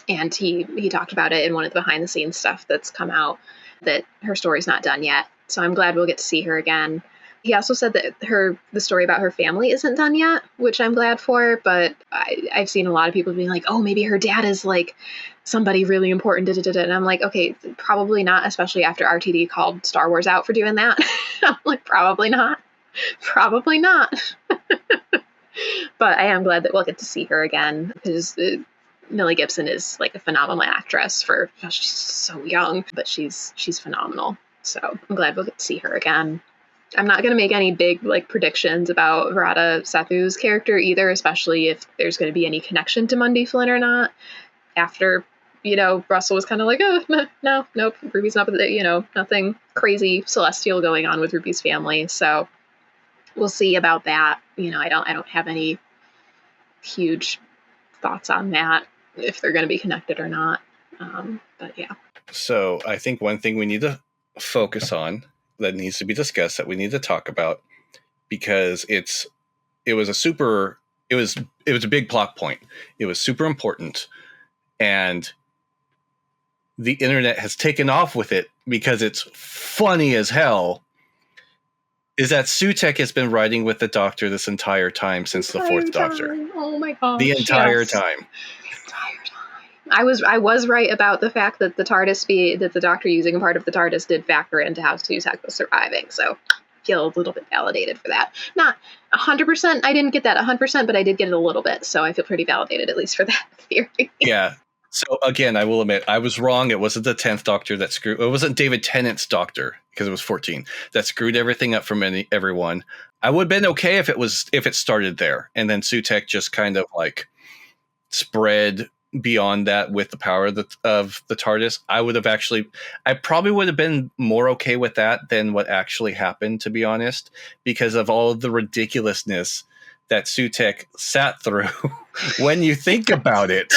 he talked about it in one of the behind the scenes stuff that's come out, that her story's not done yet. So I'm glad we'll get to see her again. He also said that the story about her family isn't done yet, which I'm glad for, but I've seen a lot of people being like, oh, maybe her dad is somebody really important, and I'm like, okay, probably not, especially after RTD called Star Wars out for doing that. I'm like, probably not. But I am glad that we'll get to see her again, because Millie Gibson is a phenomenal actress she's so young, but she's phenomenal. So I'm glad we'll get to see her again. I'm not going to make any big predictions about Verada Sathu's character either, especially if there's going to be any connection to Mundy Flynn or not. After, Russell was kind of like, oh, nope, Ruby's not, nothing crazy celestial going on with Ruby's family. So we'll see about that. I don't have any huge thoughts on that, if they're going to be connected or not. But yeah. So I think one thing we need to focus on, that needs to be discussed, that we need to talk about, because it was a big plot point. It was super important, and the internet has taken off with it because it's funny as hell. Is that Sutek has been riding with the Doctor this entire time since the fourth Doctor. Oh my gosh. The entire time. I was right about the fact that that the Doctor using a part of the TARDIS did factor into how Sutek was surviving. So I feel a little bit validated for that. Not 100%. I didn't get that 100%, but I did get it a little bit. So I feel pretty validated, at least for that theory. Yeah. So again, I will admit, I was wrong. It wasn't the 10th Doctor that screwed. It wasn't David Tennant's Doctor, because it was 14, that screwed everything up for everyone. I would have been okay if it started there, and then Sutek just kind of spread beyond that with the power of the TARDIS. I probably would have been more okay with that than what actually happened, to be honest, because of all of the ridiculousness that Sutek sat through when you think about it.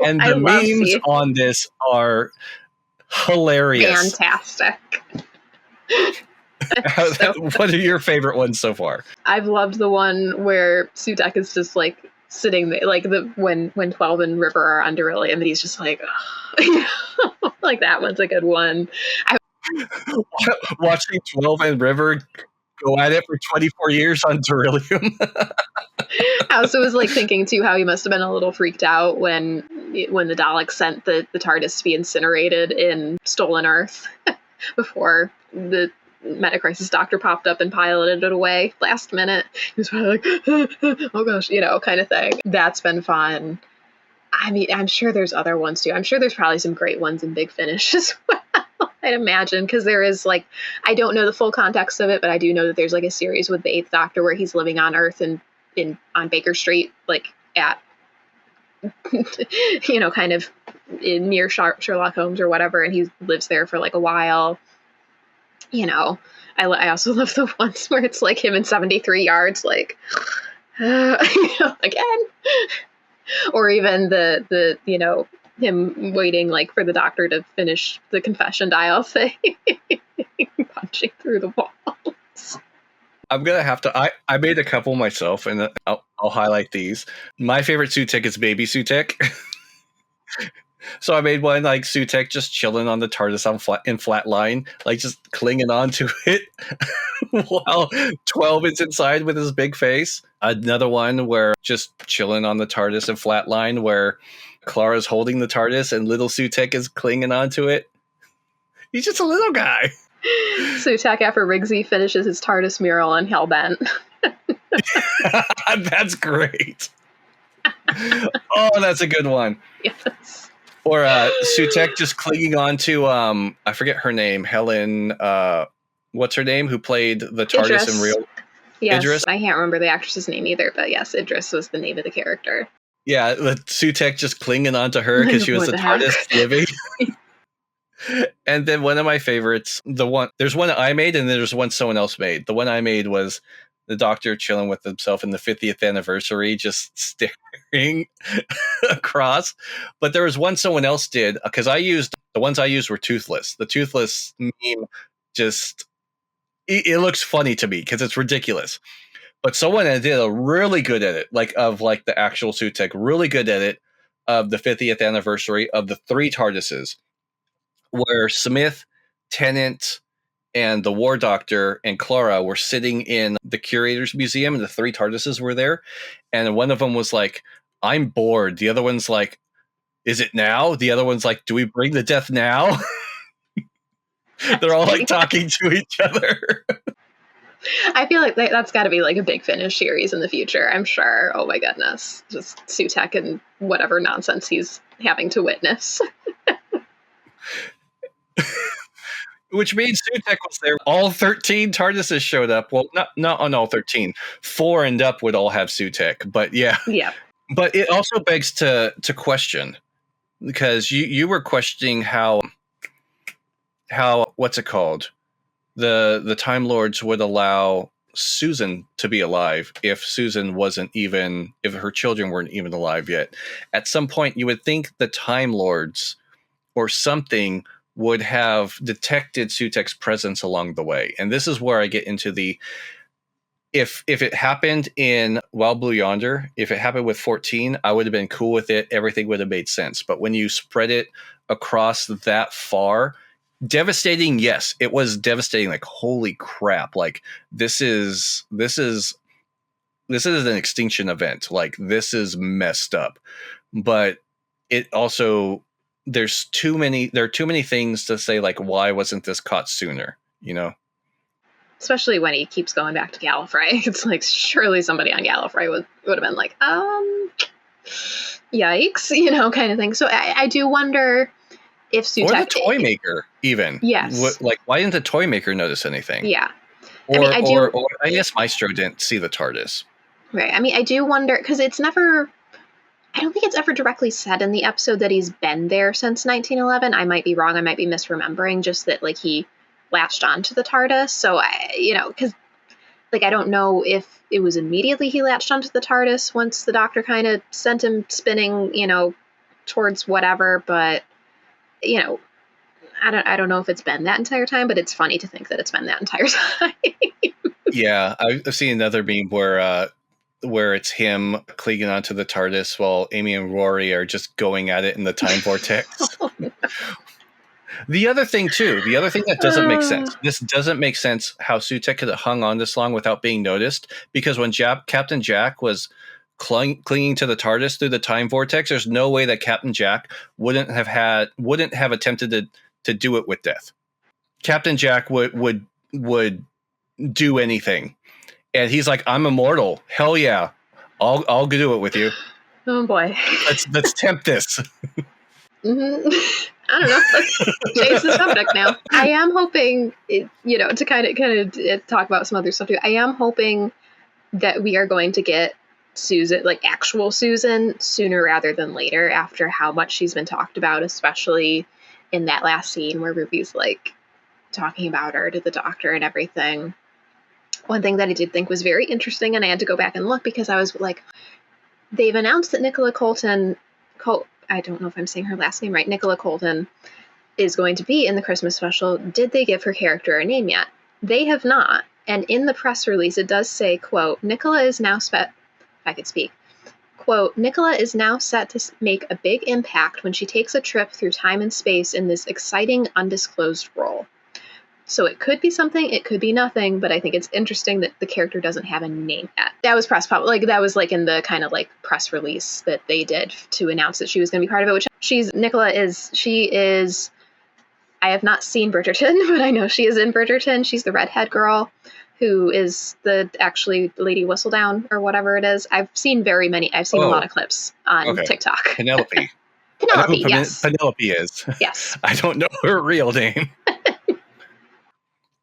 And the memes on this are hilarious. Fantastic. What are your favorite ones so far? I've loved the one where Sutek is just sitting there, when 12 and River are under Ilium, and he's just that one's a good one. Watching 12 and River go at it for 24 years on Beryllium. I also was thinking too how he must have been a little freaked out when the Daleks sent the TARDIS to be incinerated in Stolen Earth before the Metacrisis doctor popped up and piloted it away last minute. He was probably like, oh gosh, kind of thing. That's been fun. I mean, I'm sure there's other ones too. I'm sure there's probably some great ones in Big Finish as well, I'd imagine, because there is I don't know the full context of it, but I do know that there's a series with the Eighth Doctor where he's living on Earth and on Baker Street, at kind of near Sherlock Holmes or whatever, and he lives there for a while. I also love the ones where it's him in 73 yards, again, or even the him waiting for the doctor to finish the confession dial thing, punching through the walls. I'm gonna have to. I made a couple myself, and I'll highlight these. My favorite Sutek is Baby Sutek. So I made one Sutek just chilling on the TARDIS in flat line, just clinging on to it while 12 is inside with his big face. Another one where just chilling on the TARDIS in flat line, where Clara's holding the TARDIS and little Sutek is clinging onto it. He's just a little guy. Sutek after Rigsy finishes his TARDIS mural on Hellbent. That's great. Oh, that's a good one. Yes. Or Sutek just clinging on to, I forget her name, Helen, what's her name, who played the TARDIS Idris. in real? Yes, Idris? I can't remember the actress's name either, but yes, Idris was the name of the character. Yeah, Sutek just clinging onto her because she was the TARDIS living. And then one of my favorites, there's one I made and there's one someone else made. The one I made was the Doctor chilling with himself in the 50th anniversary, just staring across. But there was one someone else did, because the ones I used were toothless. The toothless meme just, it looks funny to me because it's ridiculous. But someone did a really good edit, of the actual Sutek, really good edit of the 50th anniversary of the 3 TARDISes, where Smith, Tennant, and the War Doctor and Clara were sitting in the Curator's Museum, and the 3 TARDISes were there. And one of them was like, I'm bored. The other one's like, is it now? The other one's like, do we bring the death now? They're all talking to each other. I feel like that's got to be a Big Finish series in the future, I'm sure. Oh my goodness. Just Sutek and whatever nonsense he's having to witness. Which means Sutek was there. All 13 TARDISes showed up. Well, not on all 13. 4 and up would all have Sutek, but yeah. Yeah. But it also begs to question, because you were questioning how what's it called? The Time Lords would allow Susan to be alive if her children weren't even alive yet. At some point, you would think the Time Lords or something would have detected Sutek's presence along the way. And this is where I get into if it happened in Wild Blue Yonder, if it happened with 14, I would have been cool with it. Everything would have made sense. But when you spread it across that far, devastating, yes, it was devastating. Holy crap. This is an extinction event. This is messed up. But it also, there are too many things to say, why wasn't this caught sooner, Especially when he keeps going back to Gallifrey. It's surely somebody on Gallifrey would have been yikes, kind of thing. So I do wonder if Sutek... Or the toy maker, even. Yes. Why didn't the toy maker notice anything? Yeah. Or I guess Maestro didn't see the TARDIS. Right. I do wonder, because I don't think it's ever directly said in the episode that he's been there since 1911. I might be wrong. I might be misremembering, just that he latched onto the TARDIS. So because I don't know if it was immediately he latched onto the TARDIS once the Doctor kind of sent him spinning, towards whatever. But I don't know if it's been that entire time. But it's funny to think that it's been that entire time. Yeah, I've seen another meme where it's him clinging onto the TARDIS while Amy and Rory are just going at it in the time vortex. Oh, no. The other thing that doesn't make sense. This doesn't make sense how Sutek could have hung on this long without being noticed, because when Captain Jack was clinging to the TARDIS through the time vortex, there's no way that Captain Jack wouldn't have attempted to do it with death. Captain Jack would would do anything. And he's like, I'm immortal. Hell yeah. I'll do it with you. Oh boy. Let's tempt this. Mm-hmm. I don't know. Let's change the subject now. I am hoping, to kind of talk about some other stuff too. I am hoping that we are going to get Susan, like actual Susan, sooner rather than later, after how much she's been talked about, especially in that last scene where Ruby's like talking about her to the doctor and everything. One thing that I did think was very interesting, and I had to go back and look because I was like, they've announced that Nicola Colton, I don't know if I'm saying her last name right, Nicola Colton, is going to be in the Christmas special. Did they give her character a name yet? They have not. And in the press release, it does say, quote, Nicola is now quote, Nicola is now set to make a big impact when she takes a trip through time and space in this exciting, undisclosed role. So it could be something, it could be nothing, but I think it's interesting that the character doesn't have a name yet. That was that was like in the kind of like press release that they did to announce that she was going to be part of it, which she is, I have not seen Bridgerton, but I know she is in Bridgerton. She's the redhead girl who is actually Lady Whistledown or whatever it is. I've seen a lot of clips on TikTok. Penelope. Penelope, yes. Penelope is. Yes. I don't know her real name.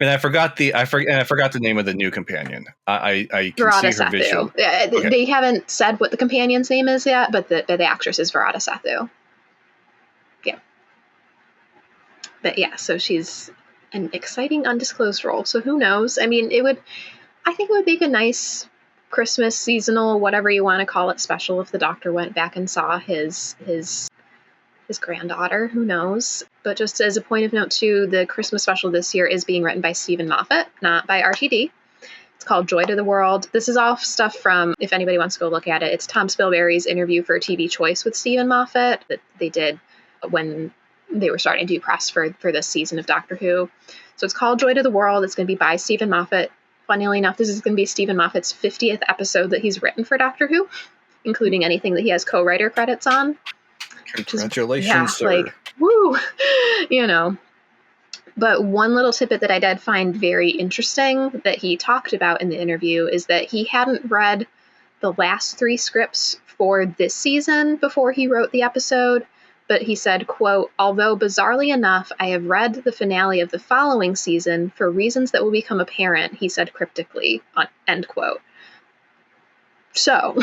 And I forgot the name of the new companion. I can Verada see her Sethu. visual. They haven't said what the companion's name is yet, but the actress is Verada Sethu. Yeah. But yeah, so she's an exciting undisclosed role. So who knows? I mean, I think it would make a nice Christmas seasonal, whatever you want to call it, special if the doctor went back and saw his granddaughter. Who knows? But just as a point of note too, the Christmas special this year is being written by Stephen Moffat, not by RTD. It's called Joy to the World. This is all stuff from, if anybody wants to go look at it, it's Tom Spilberry's interview for TV Choice with Stephen Moffat that they did when they were starting to do press for this season of Doctor Who. So it's called Joy to the World. It's going to be by Stephen Moffat. Funnily enough, this is going to be Stephen Moffat's 50th episode that he's written for Doctor Who, including anything that he has co-writer credits on. Congratulations, sir. Like, woo! But one little tidbit that I did find very interesting that he talked about in the interview is that he hadn't read the last 3 scripts for this season before he wrote the episode, but he said, quote, although bizarrely enough, I have read the finale of the following season for reasons that will become apparent, he said cryptically, end quote. So...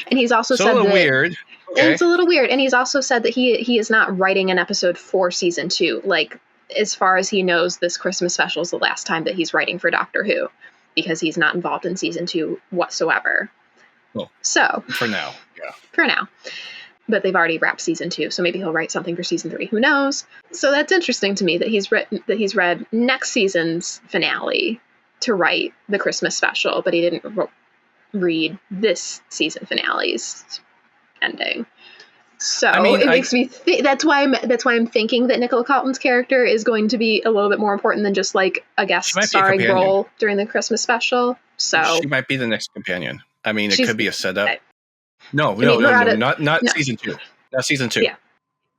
And he's also said that weird. Okay. It's a little weird. And he's also said that he is not writing an episode for season 2. Like, as far as he knows, this Christmas special is the last time that he's writing for Doctor Who, because he's not involved in season 2 whatsoever. Well, so for now, yeah. For now. But they've already wrapped season 2, so maybe he'll write something for season 3. Who knows? So that's interesting to me that he's read next season's finale to write the Christmas special, but he didn't read this season finale's ending. So it makes me that's why I'm thinking that Nicola Colton's character is going to be a little bit more important than just like a guest starring role during the Christmas special. So she might be the next companion. I mean, it could be a setup. No, not season 2. Not season 2. Yeah.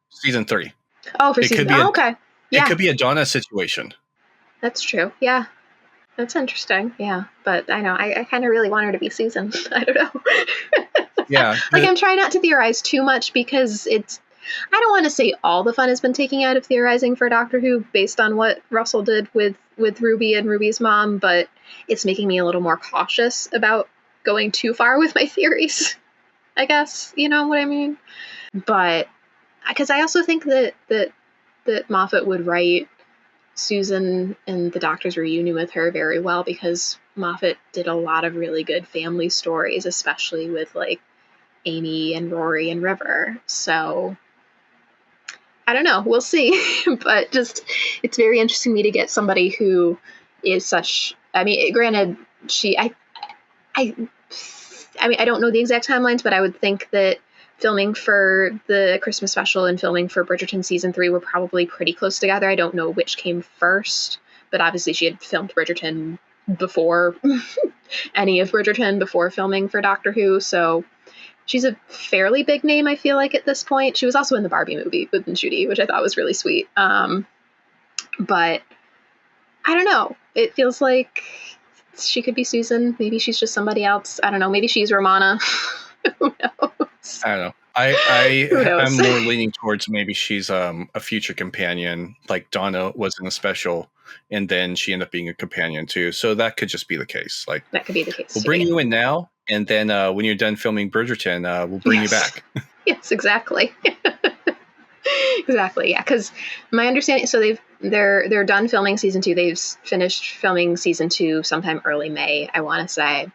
Season 3. Oh, for season 3. Okay. Yeah. It could be a Donna situation. That's true. Yeah. That's interesting. Yeah. But I know, I kind of really want her to be Susan. I don't know. Yeah. Like, I'm trying not to theorize too much because I don't want to say all the fun has been taken out of theorizing for Doctor Who based on what Russell did with Ruby and Ruby's mom, but it's making me a little more cautious about going too far with my theories, I guess. You know what I mean? But because I also think that Moffat would write Susan and the Doctor's reunion with her very well, because Moffat did a lot of really good family stories, especially with like Amy and Rory and River. So I don't know, we'll see. But just, it's very interesting to me to get somebody who is such, I mean, granted, I mean, I don't know the exact timelines, but I would think that filming for the Christmas special and filming for Bridgerton season 3 were probably pretty close together. I don't know which came first, but obviously she had filmed Bridgerton before any of Bridgerton, before filming for Doctor Who. So she's a fairly big name, I feel like, at this point. She was also in the Barbie movie with Judy, which I thought was really sweet. But I don't know. It feels like she could be Susan. Maybe she's just somebody else. I don't know. Maybe she's Romana. Who knows? I don't know. I Who knows? I'm more leaning towards maybe she's a future companion, like Donna was in a special, and then she ended up being a companion too. So that could just be the case. Like, That could be the case we'll too. bring Yeah. you in now, and then when you're done filming Bridgerton, we'll bring you back. Yes, exactly. Exactly. Yeah, because my understanding, so they're done filming season 2. They've finished filming season 2 sometime early May, I want to say,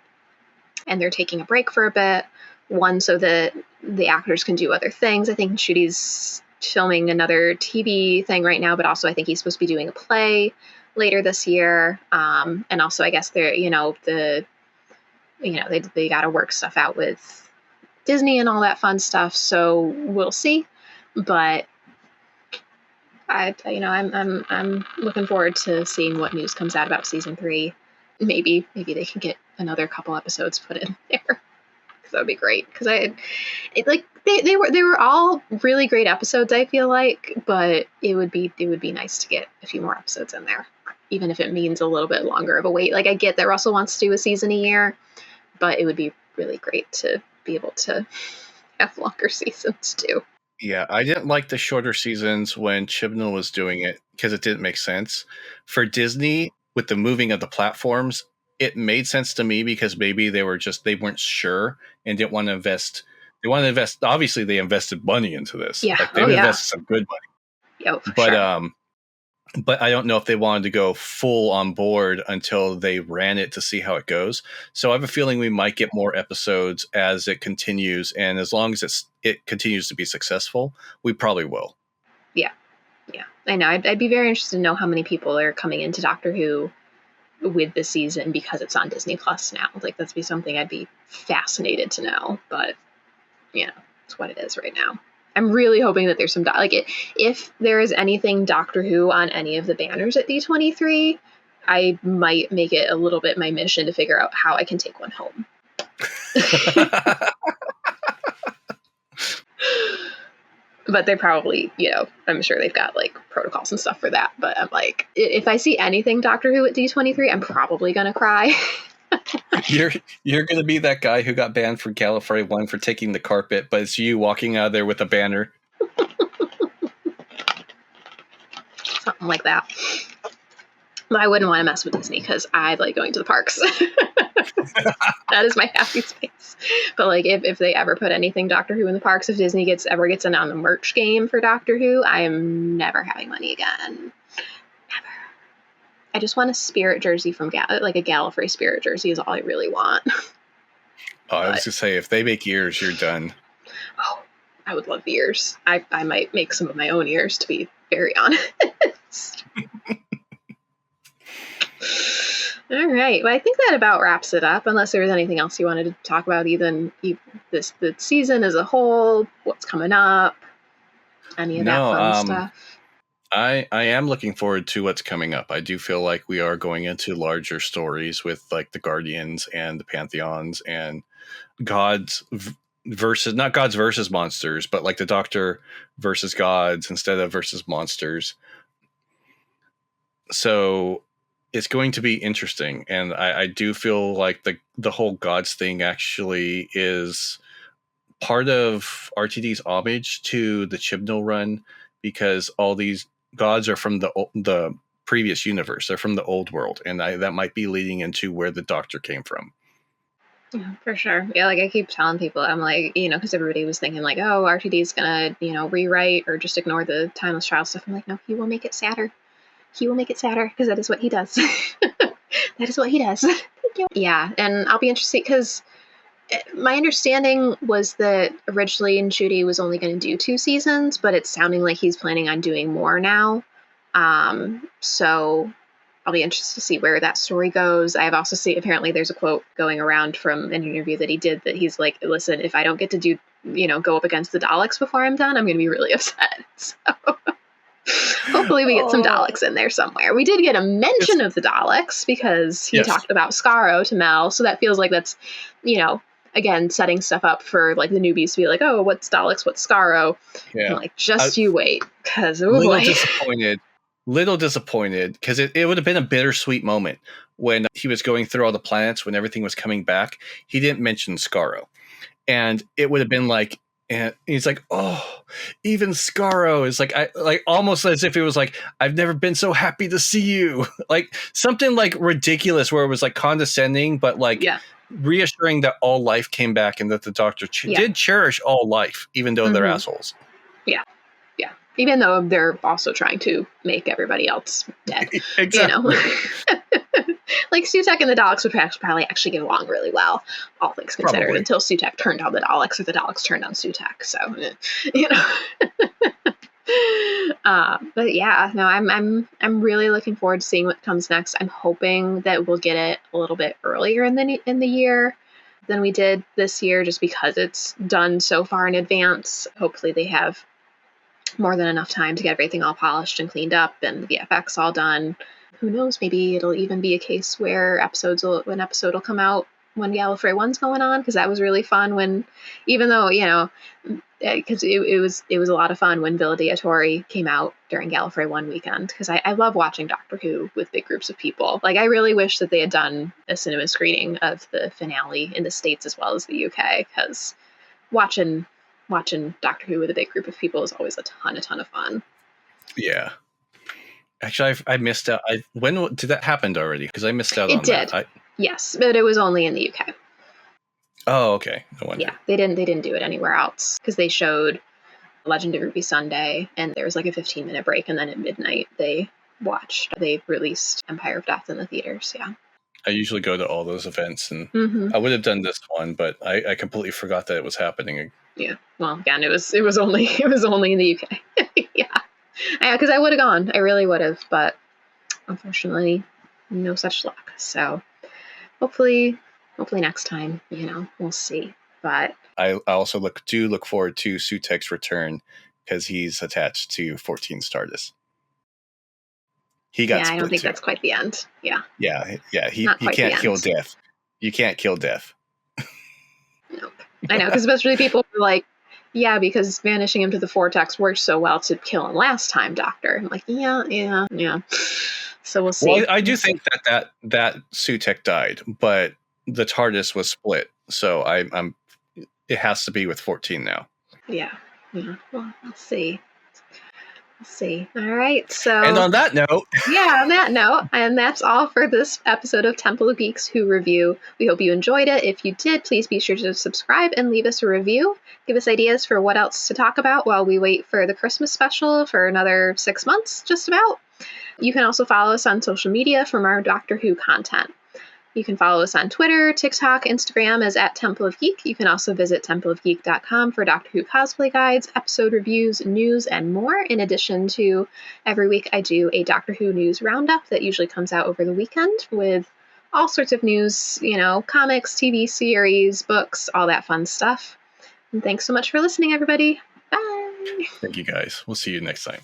and they're taking a break for a bit. One, so that the actors can do other things. I think Nshuti's filming another TV thing right now, but also I think he's supposed to be doing a play later this year. And also, I guess they're they got to work stuff out with Disney and all that fun stuff. So we'll see. But I'm looking forward to seeing what news comes out about season 3. Maybe they can get another couple episodes put in there. That would be great, because they were all really great episodes, I feel like, but it would be nice to get a few more episodes in there, even if it means a little bit longer of a wait. Like, I get that Russell wants to do a season a year, but it would be really great to be able to have longer seasons too. Yeah, I didn't like the shorter seasons when Chibnall was doing it because it didn't make sense. For Disney, with the moving of the platforms, it made sense to me because maybe they weren't sure and didn't want to invest. They want to invest. Obviously, they invested money into this. Yeah. Like, they've invested some good money. Yeah, for But sure. but I don't know if they wanted to go full on board until they ran it to see how it goes. So I have a feeling we might get more episodes as it continues, and as long as it continues to be successful, we probably will. Yeah, I know. I'd be very interested to know how many people are coming into Doctor Who with this season because it's on Disney Plus now. Like, that'd be something I'd be fascinated to know. But it's what it is right now. I'm really hoping that there's some if there is anything Doctor Who on any of the banners at D23, I might make it a little bit my mission to figure out how I can take one home. But they probably, I'm sure they've got like protocols and stuff for that. But I'm like, if I see anything Doctor Who at D23, I'm probably gonna cry. You're going to be that guy who got banned from California one for taking the carpet, but it's you walking out there with a banner. Something like that. But I wouldn't want to mess with Disney because I like going to the parks. That is my happy space. But like, if they ever put anything Doctor Who in the parks, if Disney ever gets in on the merch game for Doctor Who, I am never having money again. Never. I just want a spirit jersey from like a Gallifrey spirit jersey is all I really want. Oh, I was going to say, if they make ears, you're done. Oh, I would love ears. I might make some of my own ears, to be very honest. All right. Well, I think that about wraps it up, unless there was anything else you wanted to talk about, the season as a whole, what's coming up, any of that fun stuff. I am looking forward to what's coming up. I do feel like we are going into larger stories with like the Guardians and the Pantheons and gods versus, not gods versus monsters, but like the Doctor versus gods instead of versus monsters. So it's going to be interesting, and I do feel like the whole gods thing actually is part of RTD's homage to the Chibnall run, because all these gods are from the previous universe. They're from the old world, and that might be leading into where the Doctor came from. Yeah, for sure. Yeah, like I keep telling people, I'm like, because everybody was thinking like, oh, RTD's gonna, rewrite or just ignore the timeless child stuff. I'm like, no, he will make it sadder. He will make it sadder, because that is what he does. That is what he does. Yeah, and I'll be interested because my understanding was that originally Ncuti was only going to do 2 seasons, but it's sounding like he's planning on doing more now. So I'll be interested to see where that story goes. I've also seen, apparently there's a quote going around from an interview that he did that he's like, listen, if I don't get to do, go up against the Daleks before I'm done, I'm going to be really upset. So hopefully we get some Daleks in there somewhere. We did get a mention of the Daleks because he talked about Skaro to Mel. So that feels like that's, again, setting stuff up for like the newbies to be like, oh, what's Daleks? What's Skaro? Yeah. And like, you wait. Because, I'm a little disappointed little disappointed because it would have been a bittersweet moment when he was going through all the planets when everything was coming back. He didn't mention Skaro, and it would have been like, and he's like, oh, even Skaro is like, I like almost as if it was like, I've never been so happy to see you, like something like ridiculous where it was like condescending, but like Yeah. reassuring that all life came back and that the Doctor did cherish all life, even though they're assholes. Yeah. Yeah. Even though they're also trying to make everybody else dead. Exactly. You know? Like Sutek and the Daleks would probably actually get along really well, all things considered, Probably. until Sutek turned on the Daleks or the Daleks turned on Sutek. So, you know. But yeah, no, I'm really looking forward to seeing what comes next. I'm hoping that we'll get it a little bit earlier in the year than we did this year, just because it's done so far in advance. Hopefully they have more than enough time to get everything all polished and cleaned up and the VFX all done. Who knows? Maybe it'll even be a case where an episode will come out when Gallifrey 1's going on, because that was really fun when, even though, you know, because it was a lot of fun when Villa Diatori came out during Gallifrey 1 weekend, because I love watching Doctor Who with big groups of people. Like, I really wish that they had done a cinema screening of the finale in the States as well as the UK, because watching Doctor Who with a big group of people is always a ton of fun. Yeah. Actually, I missed out. When did that happen already? Because I missed out on that. It did. Yes, but it was only in the UK. Oh, okay. No wonder. Yeah, they didn't do it anywhere else, because they showed Legend of Ruby Sunday, and there was like a 15-minute break, and then at midnight they released Empire of Death in the theaters. Yeah. I usually go to all those events, and I would have done this one, but I completely forgot that it was happening. Yeah. Well, again, it was only in the UK. Yeah. Because I would have gone. I really would have, but unfortunately, no such luck. So hopefully next time, you know, we'll see. But I also look forward to Sutek's return, because he's attached to 14 Stardust. He got split. I don't think that's quite the end. Yeah. Yeah. He can't kill Death. You can't kill Death. Nope. I know, because especially people were like, yeah, because banishing him to the Vortex worked so well to kill him last time, Doctor. I'm like, yeah. So we'll see. Well, I do think that Sutek died, but the TARDIS was split, so I'm. It has to be with 14 now. Yeah. Well, we'll see. All right. So, and on that note, on that note, and that's all for this episode of Temple of Geeks Who Review. We hope you enjoyed it. If you did, please be sure to subscribe and leave us a review. Give us ideas for what else to talk about while we wait for the Christmas special for another 6 months, just about. You can also follow us on social media for more Doctor Who content. You can follow us on Twitter, TikTok, Instagram as @Temple of Geek. You can also visit templeofgeek.com for Doctor Who cosplay guides, episode reviews, news, and more. In addition to, every week I do a Doctor Who news roundup that usually comes out over the weekend with all sorts of news, you know, comics, TV series, books, all that fun stuff. And thanks so much for listening, everybody. Bye. Thank you, guys. We'll see you next time.